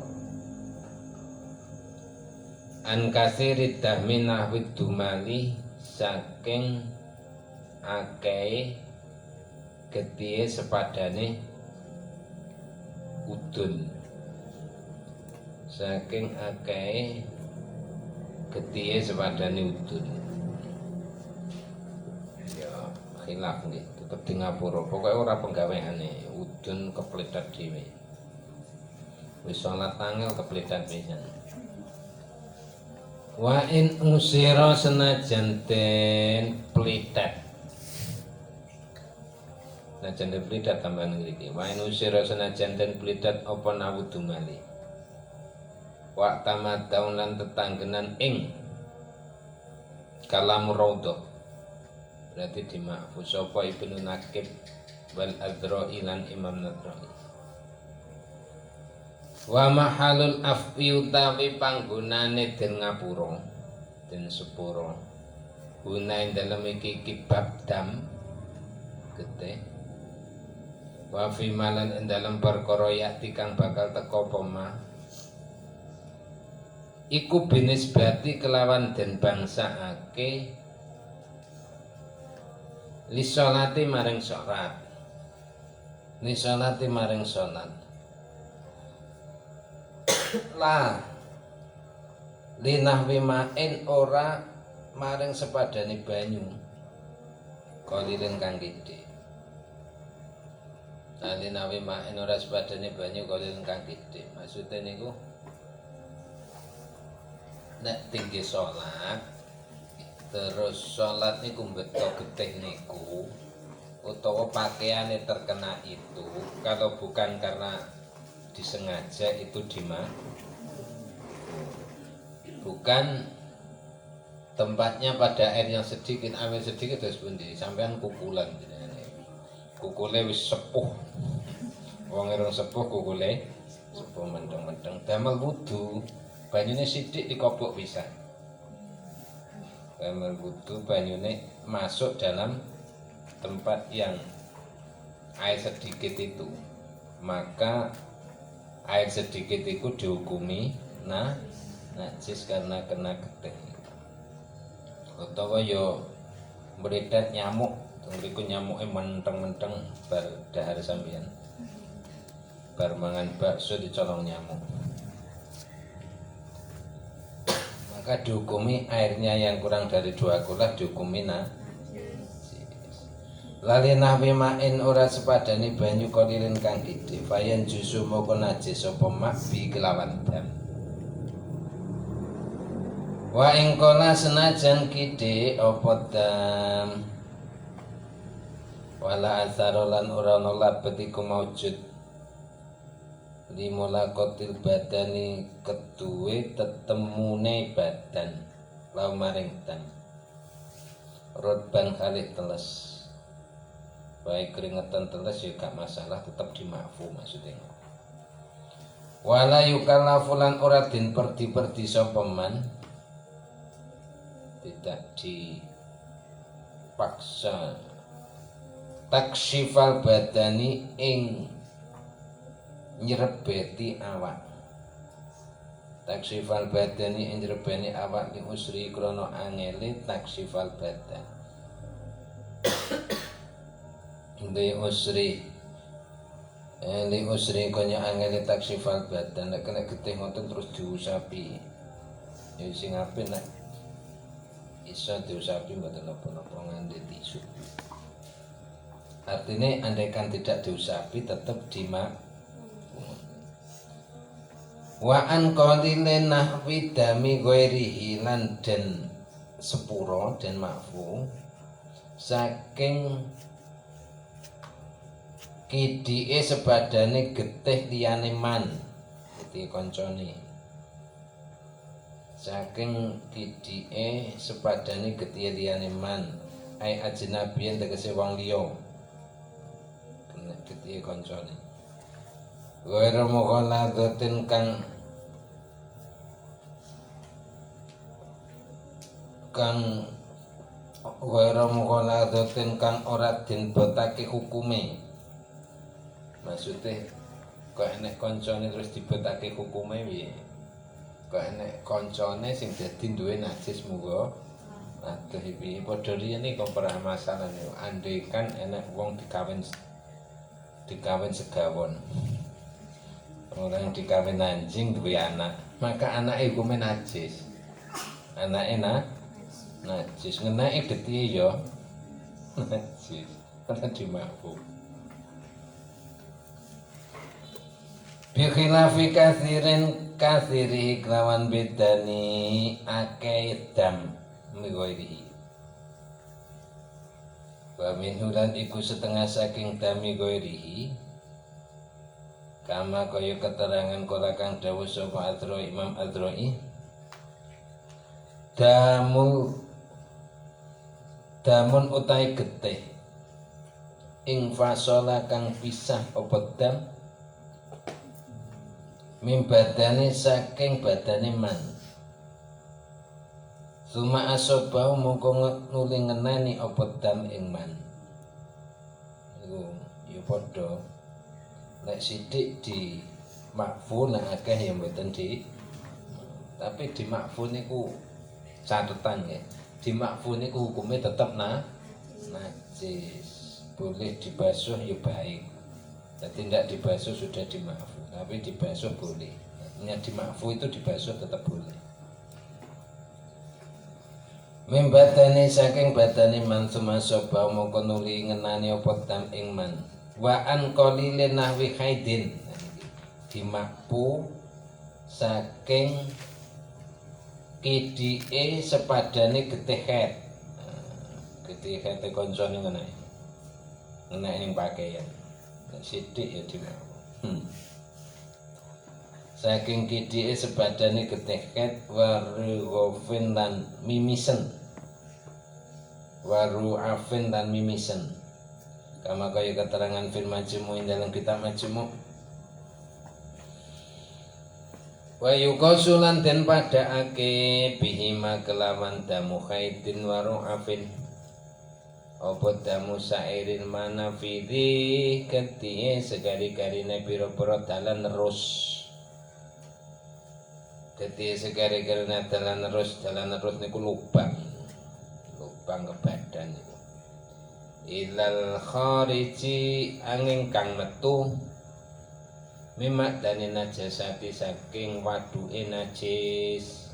an kasiri dahmin nahwid dumali saking akeh getihe sepadane udun saking akeh getihe sepadane udun ya khilaf nggih tetep di ngapura pokoke ora penggaweane udun kepletat dhewe wis salat tangel kepletat pisan. Wa in usira senajan den plitet senajan den plitet tambahan ngriki wa in usira senajan den plitet apa nawudu mali wa tamaddaun lan tetanggenan ing kalam Raudhah berarti dimahfuz sapa Ibnu Nakib wal Adrai lan Imam Nadrai. Wa mahalul afwi utawi panggonane den ngapura den sepura guna ing dalem iki kibab dam getih wa fi malan ing dalem perkara yakti kang bakal teka apa mah iku binisbati kelawan den bangsakake li sholati maring sholat li sholati maring sholat la li nahwi ma'in ora maring sepadane banyu qalilin kang gedhe li nahwi ma'in ora sepadane banyu qalilin kang gedhe maksude niku nek tinggi sholat terus sholat niku beto getih niku utawa pakaiannya terkena itu kalau bukan karena disengaja itu bukan tempatnya pada air yang sedikit ambil sedikit terus pundi sampean kukulan kukule wis sepuh wong irung sepuh kukule sepuh mendeng-mendeng damel wudu banyune sithik dikopok pisan. Damel wudu banyune masuk dalam tempat yang air sedikit itu. Maka air sedikit itu dihukumi najis karena kena getih. Utawa yo beredar nyamuk, mriku nyamuke menteng-menteng bar dahar sampeyan. Bar mangan bakso dicolong nyamuk. Maka dihukumi airnya yang kurang dari 2 kulah dihukumi lali nahwi ma'in ora sepadane banyu qalilin kang gedhe fayan jusu moko najis apa mak bi kelawan dam wa ing kola senajan gedhe apa dam wala asarolan ora nolak betiku maujud limulakotil badani keduwe tetemune badan lau maring dam rodban khalid teles baik keringetan teles ya gak masalah tetap dimaafu maksudnya wala yukallafulan ora din perdi sapa man tidak dipaksa taksyifal badani ing nyrebeti awak. Taksyifal badani ing nyrebeni awak li usri krana angele taksyifal badan. Li usri kaya angele taksyifal badan. Nek kena getih ngoten terus diusapi. Ya sing apik nek iso diusapi mboten napa-napa nganggo tisu. Artinya andaikan tidak diusapi tetap dimak. Wa an qalilin nahwi dami ghairihi lan den sepuro den makfu saking kidike sebadane getih liyane man iki kancane saking kidike sebadane getih liyane man ai ajnabiyen tegese wong liya getih kancane ghairu mughalladzatin kang ghairu mughalladzatin kang ora dibetake hukume. Maksudnya kok enek koncone terus dibetake hukume piye? Kok enek koncone sing dadi duwe najis muga aduh iki padha riyene kok ora masalah niku. Andaikan enek wong dikawin segawon. Orang dikawin anjing duwe anak, maka anake hukume najis. Anake najis ngenake getih ya najis. Ora dimakfu. Bi khilafi kathiri kelawan bedani akeh dam migoirihi. Wa minhu lan iku setengah saking dami goirihi kama kaya keterangan kala kang dawuh sapa Imam Adroi damun utai getih ing fasola kang pisah apa dam mim badane saking badane man suma asobau mongko nuli ngenani apa dam ing man iku ya padha nek sithik di makfu nek akeh ya mboten tapi di makfu niku catetan ya di makfu niku hukume tetep najis boleh dibasuh ya baik jadi tidak dibasuh sudah dimakfu tapi dibasuh boleh artinya di makfu itu dibasuh tetap boleh mimbadane saking badane man sumasoba mongko nuli ngenani apa dam ing man wa an qalilin nahwi haidin dimakfu saking kidike sepadane getih haid getih haid koncone ngene ning pakaian sithik ya dimakfu saking kidike sepadane getih haid waru lan mimisen waru afin lan mimisen kama kaya keterangan fil majmu' dalam kitab majmu' wa yuqasulan den padhaake bihima kelawan damu haidin waru afin apa damu sairin manafidhi ketihe segari-garine pira-pira dalan nerus ketihe segari-garine dalan nerus niku lubang ke badan niku ilal khariji angin kang metu mimak dani najasati saking waduke najis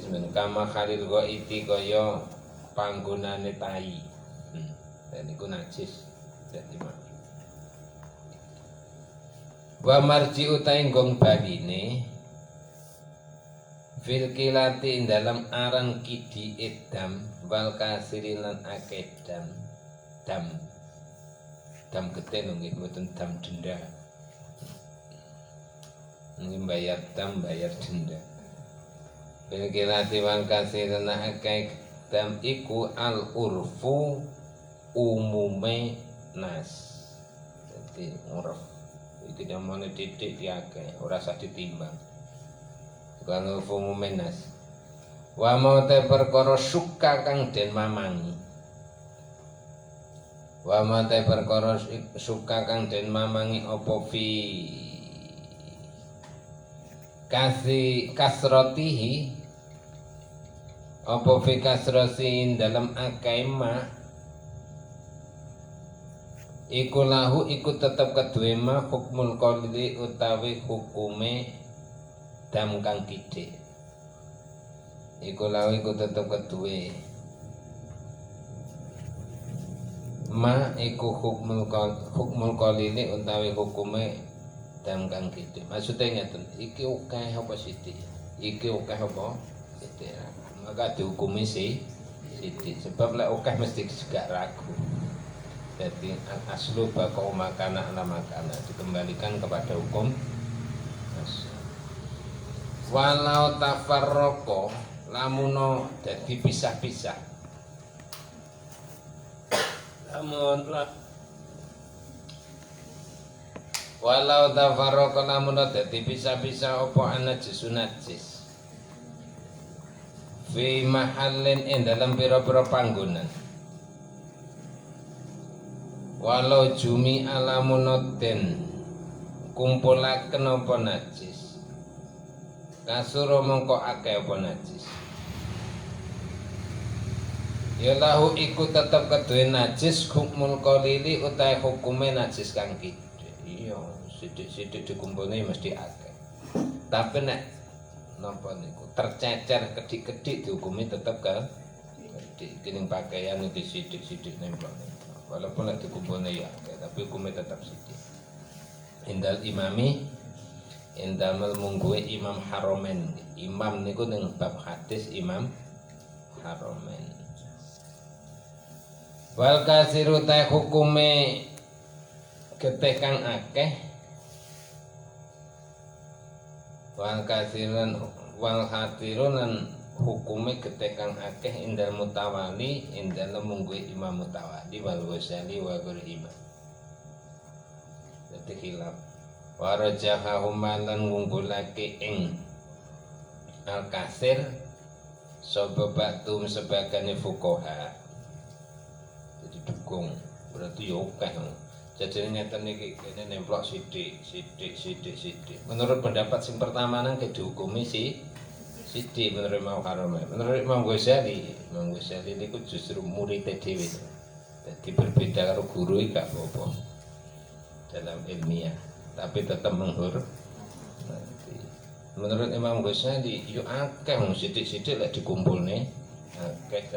men kama khalil ghaiti kaya panggonane tai dan iku najis dadi mak wa marji utai gong baline fil kilati dalam aran kidi edam wal kasiri lan akeh dam getih nggih mboten dam denda nggih bayar dam bayar denda fil kilati wal kasiri lan akeh dam iku al urfu umume nas dadi uruf iki namane titik diakeh ora usah ditimbang kalau umume nas wa mau te perkara suka kang den mamangi Wa mate perkara suka kang den mamangi apa fi kasrotihi apa fi kasrotin dalam akeh ma iku lahu iku tetep kedue ma hukmul qalili utawi hukume dam kang kidhe iku lahu iku tetep kedue ma iku hukmul qalili utawi hukume dam kang kidhe maksudnya ngeten iki akeh apa sithik iki akeh apa sithik maka dihukumi sithik sebab lek akeh mesti juga ragu. Jadi aslu bakau makana ala makana dikembalikan kepada hukum asal. Walau tafarroko lamuno jadi pisah-pisah. Walau tafarroko lamuno jadi pisah-pisah opo anajisu najis. Fi mahallin dalam pira-pira panggonan. Walau jumi alamunoten kumpulaken apa najis kasuro mongko akeh apa najis ya lahu iku tetep kedue najis hukmul qalili utahe hukume najis kang kidhe iya sithik-sithik dikumpulne mesti akeh tapi nek napa niku tercecer kedik-kedik dihukumi tetep ke kedik kining pakaian iki sithik-sithik nempel walaupun ada kumpulnya ya tapi hukumnya tetap sithik indal imami indamel mungguwe imam haromen imam niku ning bab hadis imam haromen wal kasiru ta hukume getih kang akeh wal kasiran wal hatirunan hukume getih kang akeh indal mutawali indal mungguwe imam mutawali wal Ghazali wa imam dadi khilaf wa rajaha humalan ngunggulake ing al kasir sapa batum sebagane fuqaha jadi dukung berarti yo akeh jadi ngeten iki kene nemplok sithik menurut pendapat sing pertama nang dihukumi sithik menurut Imam Haromen. Menurut Imam Ghazali niku justru muridé dhewe. Jadi berbeda karo guru iki gak apa-apa dalam ilmiah, tapi tetap menghormati. Menurut Imam Ghazali yo akeh wong sithik-sithik lek dikumpulne akeh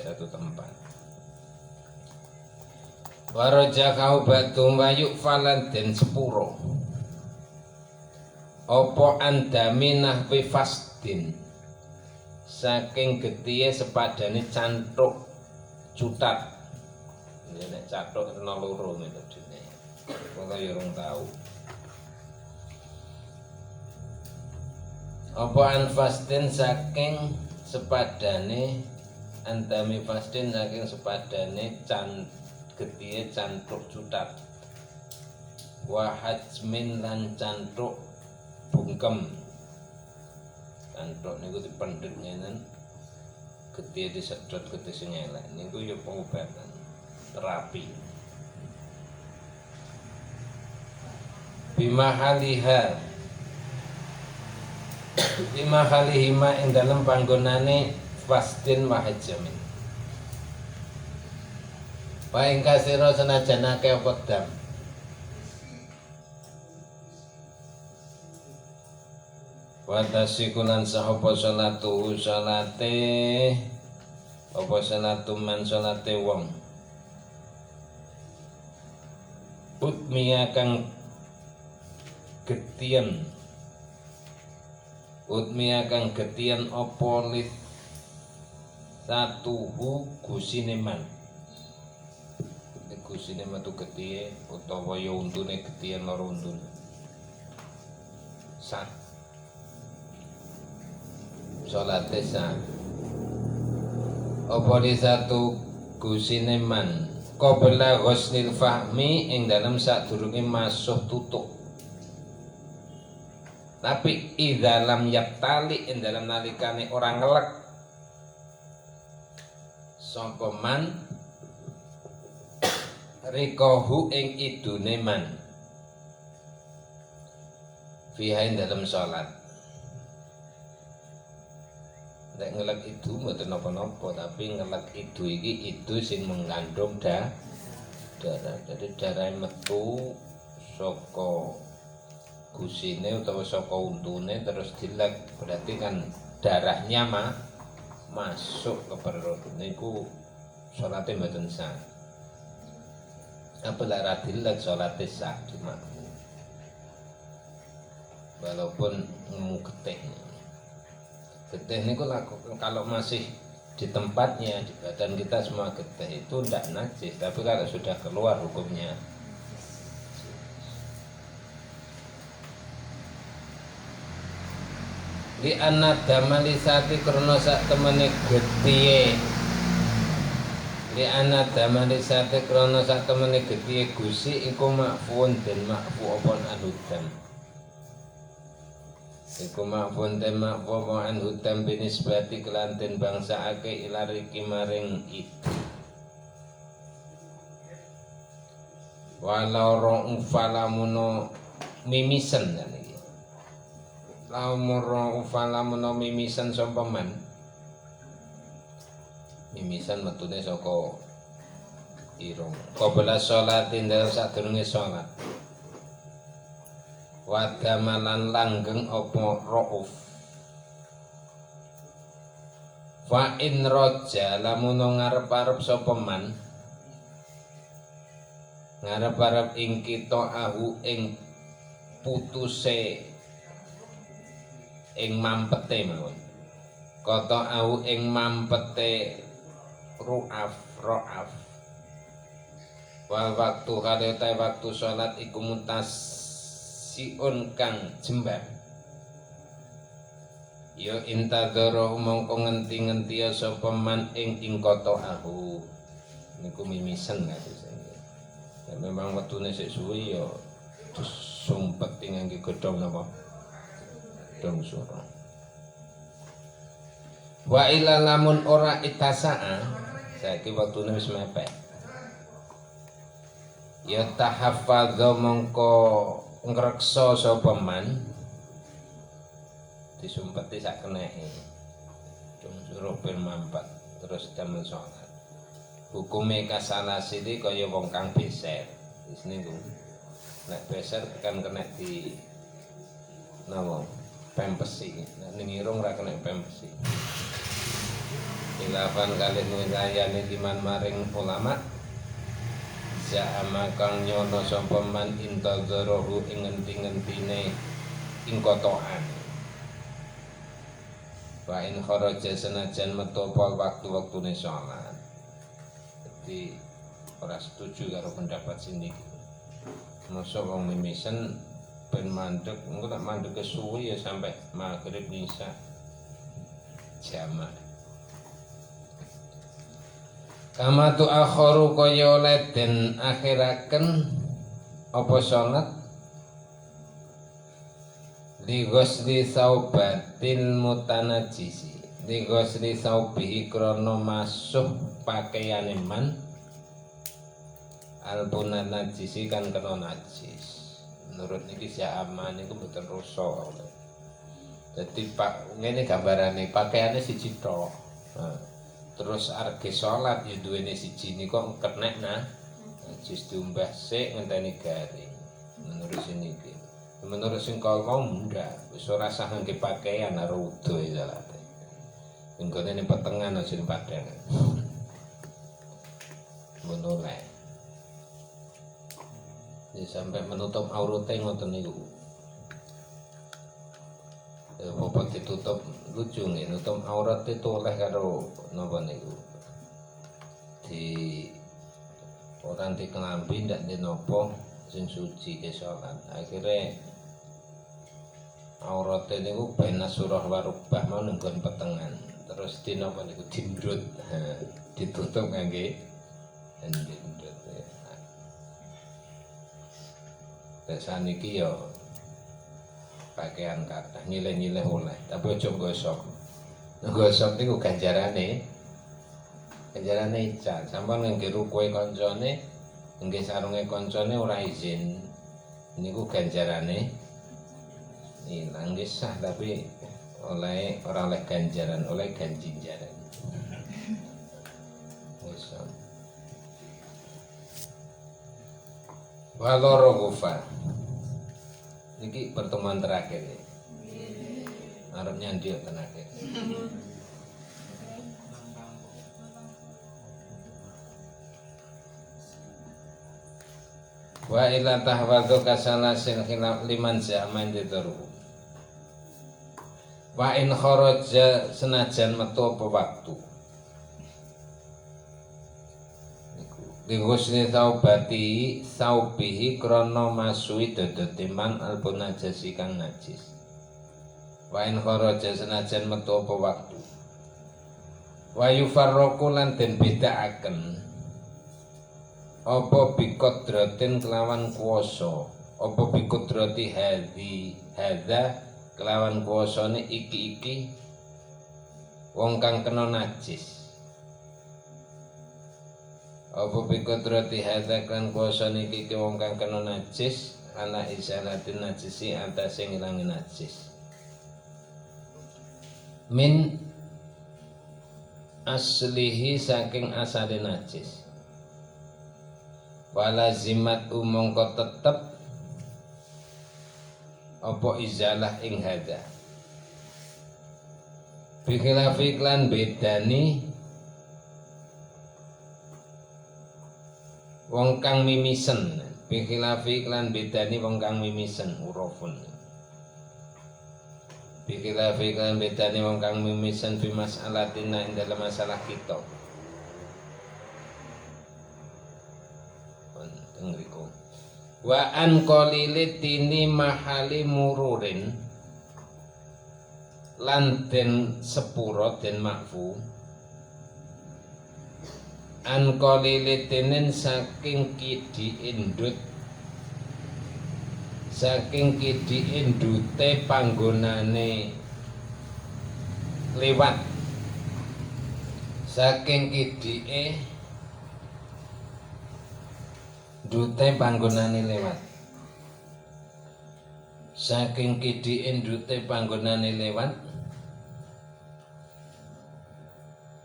satu tempat. Waraja kau batu mayuk falan den sepuro. Opo andaminah bifastin saking getihe sepadane cantuk cutat nek cathuk kena loro metodene kula yo urung tau opo anfastin saking sepadane andami fastin saking sepadane getihe cantuk cutat wa hajmin lan cantuk bungkem cantuk niku dipendhet ngenen getih disedot getih sing elek niku ya pengobatan terapi bimahalihima ing dalem panggonane fastin wahajamin wa ing kasira senajan akeh wedam Wadasikulan sahapa salatu salate apa salatu man salate wong utmiya kang getian apa lis satuhu gusineman gusineman tu getihe utawa ya untune getian loro untune sak salate sak apa li satu gusine man qabla ghusnil fahmi ing dalam sadurunge masuh tutuk tapi idza lam yaktali ing dalam nalikane ora ngelek sapa man rikohu ing idune man fiha ing dalam salat. Nek ngelak idu mboten napa-napa, tapi ngelak idu iki idu sing mengandung darah. Jadi darah metu saka gusine utawa saka untune terus dilek, berarti kan darahnya masuk ke perut. Niku salate mboten sah. Apa lek ra dilek salate sah cuma. Walaupun ngemu getih. Getih niku kalau masih di tempatnya, di badan kita semua getih itu tidak najis, tapi kalau sudah keluar hukumnya li anna damali sati krono sak temene getihe li anna damali sati krono sak temene getihe gusi iku makfuun den makfu opon anudam iku makfuun den makfu opon anudam binisbati kelanten bangsa ake ilariki maring itu walau rong falamuno mimisen kan iki laumur falamuno mimisen sapa man mimisan metune saka irung qabla sholatin dalem sadurunge salat wadamalan langgeng apa rauf fa in raja lamun ngarep-arep sapa man ngarep-arep ing kita ahu ing putuse ing mampete mawon kata ahu ing mampete ru'af wal waktu kale waktu salat iku mutasiun kang jembar ya intadzara mongko ngenti-ngenti sapa man ing kata ahu niku mimisen kados ya memang wektune sik suwi ya disumpeti ngangge godhong napa dong suara wa ila lamun ora itasaa saiki wektune wis mepet ya tahaffadza mongko ngreksa sapa man disumpeti sak kenehe dong suruh ben mampat terus damel salat hukume kasalasili kaya wong kang beser wis niku nek beser tekan kena di napa pempesi nek ning irung ra kena pempesi ilafan kalih wilayane diman maring ulama Za'ama kang nyono sapa man intadzarahu ing ngenti-ngentine ing kotokan wa in kharaja senajan metu waktu-waktune salat. Jadi ora setuju karo pendapat sini. Masa wong mimisen ben mandek, engko nek mandeke suwi ya sampai maghrib isya jamak. Kama tu akharu kaya oleh den akhiraken apa salat li ghusli saubatil mutanajjisi li ghusli saubihi krana masuh pakaiane man albunan najisi kan kena najis. Menurut niki Sya'aman niku mboten rusak. Dadi pak ngene gambarane pakaiane siji tok. Terus arge salat ya duwene siji niku kenek najis diumbah sik ngenteni garing. Menurut niki. Menurut sing kalau ndak wis ora sah ngangge pakaian karo udo salate. Enggone ning petengan aja ning padang. Menoleh. Sampai menutup auratnya ngoten niku. Apa ditutup lucu nggih, nutup aurat itu oleh karo napa niku. Di orang di kelambi ndak di napa sing suci ke salat. Akhire auratnya niku bena surah warubah mau nenggon petengan. Terus di napa niku dindut. Ditutup ngangge dindut. Desa niki ya pakaian kathah nyileh-nyileh oleh, tapi aja gosok. Gosok niku ganjarane ical. Sampun ngangge rukuhe kancane nggih sarunge kancane ora izin niku ganjarane ilang nggih sah tapi ora oleh ganjaran, oleh ganjinjaran. Wis. Waloro gufa. Niki pertemuan terakhir ya. Arep nyandi tenaga. Wa ila tahwadhu kasalasil khilaf liman zaman ditaru. Wa in kharaja senajan metu apa waktu. Dihusni taubati saubihi krana masui dodoti man albun najasi kang najis. Wa in kharaja senajan metu apa waktu. Wa yufarraqu lan den bedakaken apa bikodratin kelawan kuwasa, apa bikodrati hadza kelawan kuwasane iki wong kang kena najis. Apa bikodrati hadza kan kuwasane iki wong kang kena najis ana izalatin najisi antase ngilangi najis. Min aslihi saking asale najis. Walazimat mongko tetep apa izalah ing hadza. Bikhilafi lan bedani wong kang mimisen. Bikhilafi lan bedani wong kang mimisen urufun. Bikhilafi lan bedani wong kang mimisen fi mas'alatina ing dalam masalah kita. Wa an qalili tini mahali mururin lan den sepuro den makfu an qalili tinin saking kidi indut saking kidi indute panggonane lewat saking kidike dute panggonane lewat saking kidike dute panggonane lewat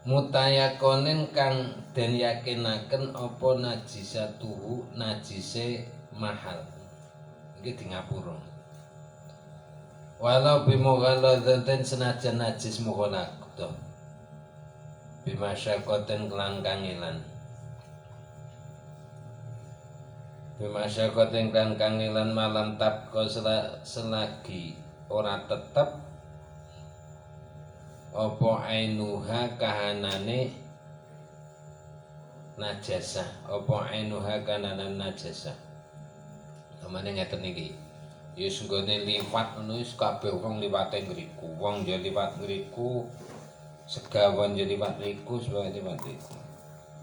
mutayakonen kang den yakinaken apa najisatuhu najise mahal iki di ngapura walau bimughaladzatan senajan najis mughaladzah bimasyakoten kelan kangilan bimasyakoten kelan kangilan malam tabko selagi ora tetep apa ainuha kahanane najasah apa ainuha kahanane najasah amane ngeten iki yus nggone liwat ngono wis kabeh wong liwate ngriku wong yo liwat ngriku segawan yo liwat ngriku sebagai liwat ngriku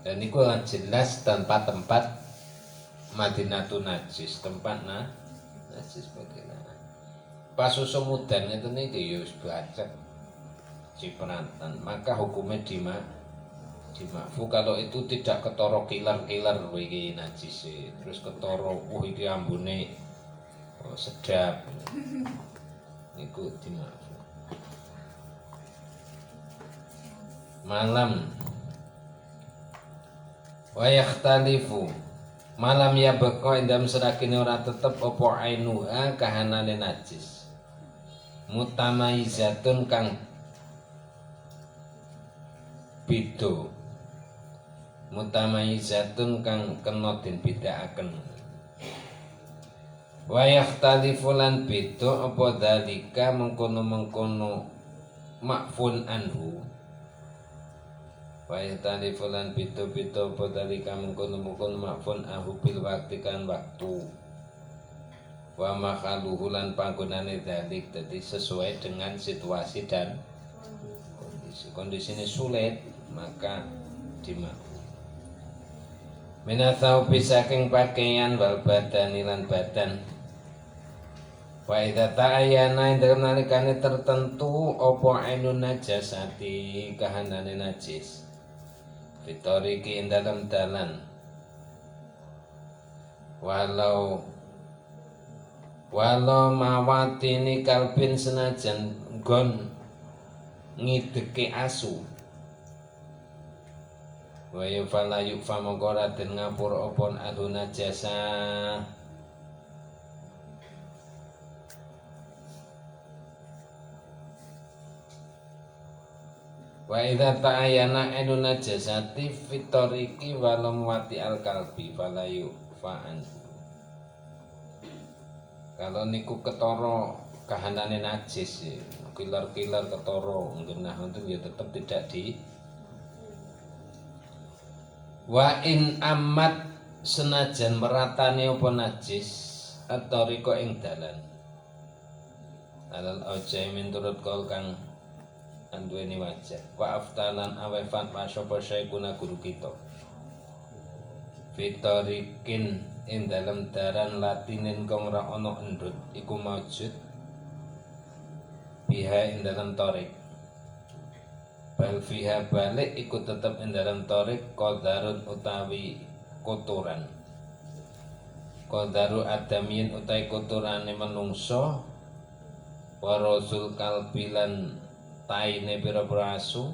dan iku jelas tanpa tempat Madinatun najis tempat najis bagaimana pas usumudan ngeten iki yo wis bacet cipratan maka hukumnya dimakfu kalau itu tidak ketoro kilar-kilar iki najis terus ketoro iki ambune sedap niku dimakfu malam wa yakhtalifu malam ya beko indam serakine ora tetep apa ainuha kahanane najis mutamaizatun kang beda mutamaizatun kang kena den bedakaken wa yakhtalifu lan beda apa dalika mengkono-mengkono makfun anhu wa yakhtalifu lan beda-beda apa dalika mengkono-mengkono makfun anhu bil waktu kan waktu wa makhaluhu lan panggonane dalik dadi sesuai dengan situasi dan kondisinya sulit maka dimakfu minatau bisaking pakaian wal badan lan badan wa idza ta'ayyana ing dalem nalikane tertentu apa ainun najasati kahanane najis fitoriki ing dalam dalan walau mawatini kalbin senajan gon ngideke asu wa fala yufa mongko den ngapura apa adu najasa wa idza ta'ayyana anu najasati fitoriki walam wati al kalbi fala yufa anhu. Kalau niku ketara kahanane najis ya, kilar-kilar ketara ngenah itu ya tetap tidak di wa in amat senajan meratane apa najis atau riko ing dalan alal aujamin turut kol kang anduweni wajah wa aftalan awefan pasapa syaikuna guru kita fitorikin ing dalam daran latinin kang ora ana endut iku maujud biha ing dalam torik bal fiha balik iku tetep ing dalam torik qadarun utawi kotoran qadaru adamin utai kotorane menungso warasul kalbilan taine pira-pira asu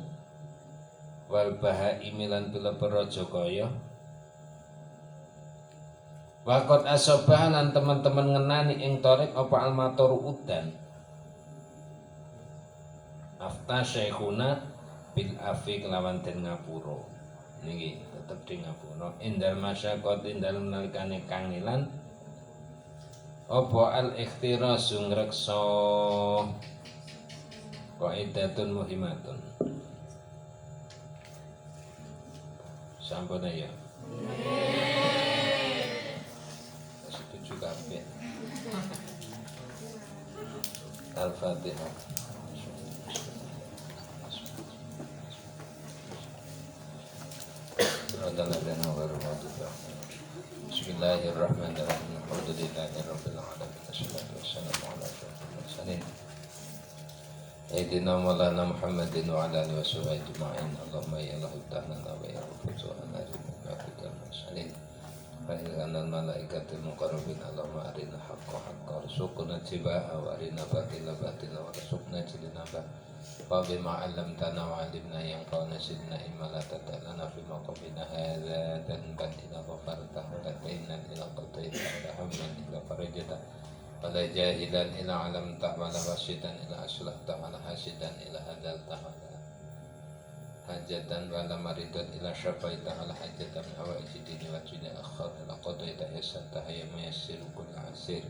wal bahaimi lan pira-pira jagaya. Wakot asobah lan teman-teman ngenani ing torik apa almatoru udan. Afta syekhuna bil afi kelawan den ngapura. Niki tetep di ngapura. Indal masyaqat indal nalikane kangelan apa al ikhtirasu ngreksa qaidatun muhimatun. Sampun ya. Juga Al-Fatihah. Bismillahirrahmanirrahim. Alhamdulillahirabbil alamin. Wassalatu wassalamu ala asyrofil mursalin. Sayyidina Maulana Muhammadin wa ala alihi washabihi ajma'in. Allahumma ya Allah iftahna wa ya Rabbana al mursalin. Fa'ilana al-malaikatil muqarrabin Allahumma arina haqqa haqqa warzuqna tibaa wa arina batila batila warzuqna jinaba wa bima 'allamtana wa 'allimna yanfa'una sidna imma la tadallana fi maqamina hadza dan batina ghafarta wa lataina ila qataina wa hamman ila farajata wa la jahilan ila 'alamta wa la wasidan ila aslahta wa la hasidan ila hadalta hajatan wala maridat ila syafaita ala hajatan hawa ijidini wa jini akhar ila qadaita yasanta hayya mayassir kulla asir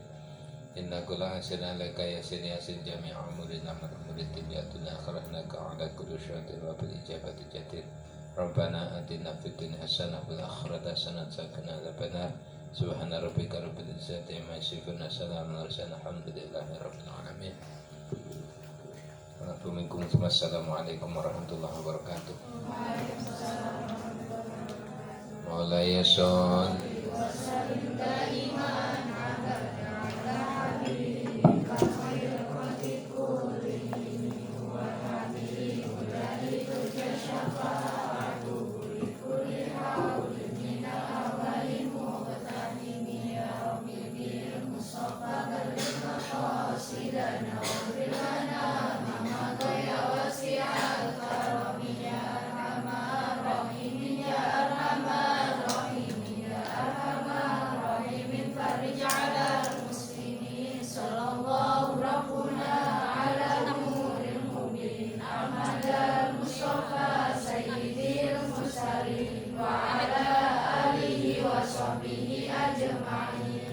inna kulla asir alaika yasir yasir jami'a umurina marmuritin yatuna akhrajnaka ala kulli syatir wa bil ijabati jatir Rabbana atina fid dunya hasanah wa fil akhirati hasanah wa qina adzabannar subhana rabbika rabbil izzati amma yasifun wa salamun alal mursalin alhamdulillahi rabbil alamin. Assalamualaikum warahmatullahi wabarakatuh. Maulaya son
wa ala alihi wa sahbihi ajma'in.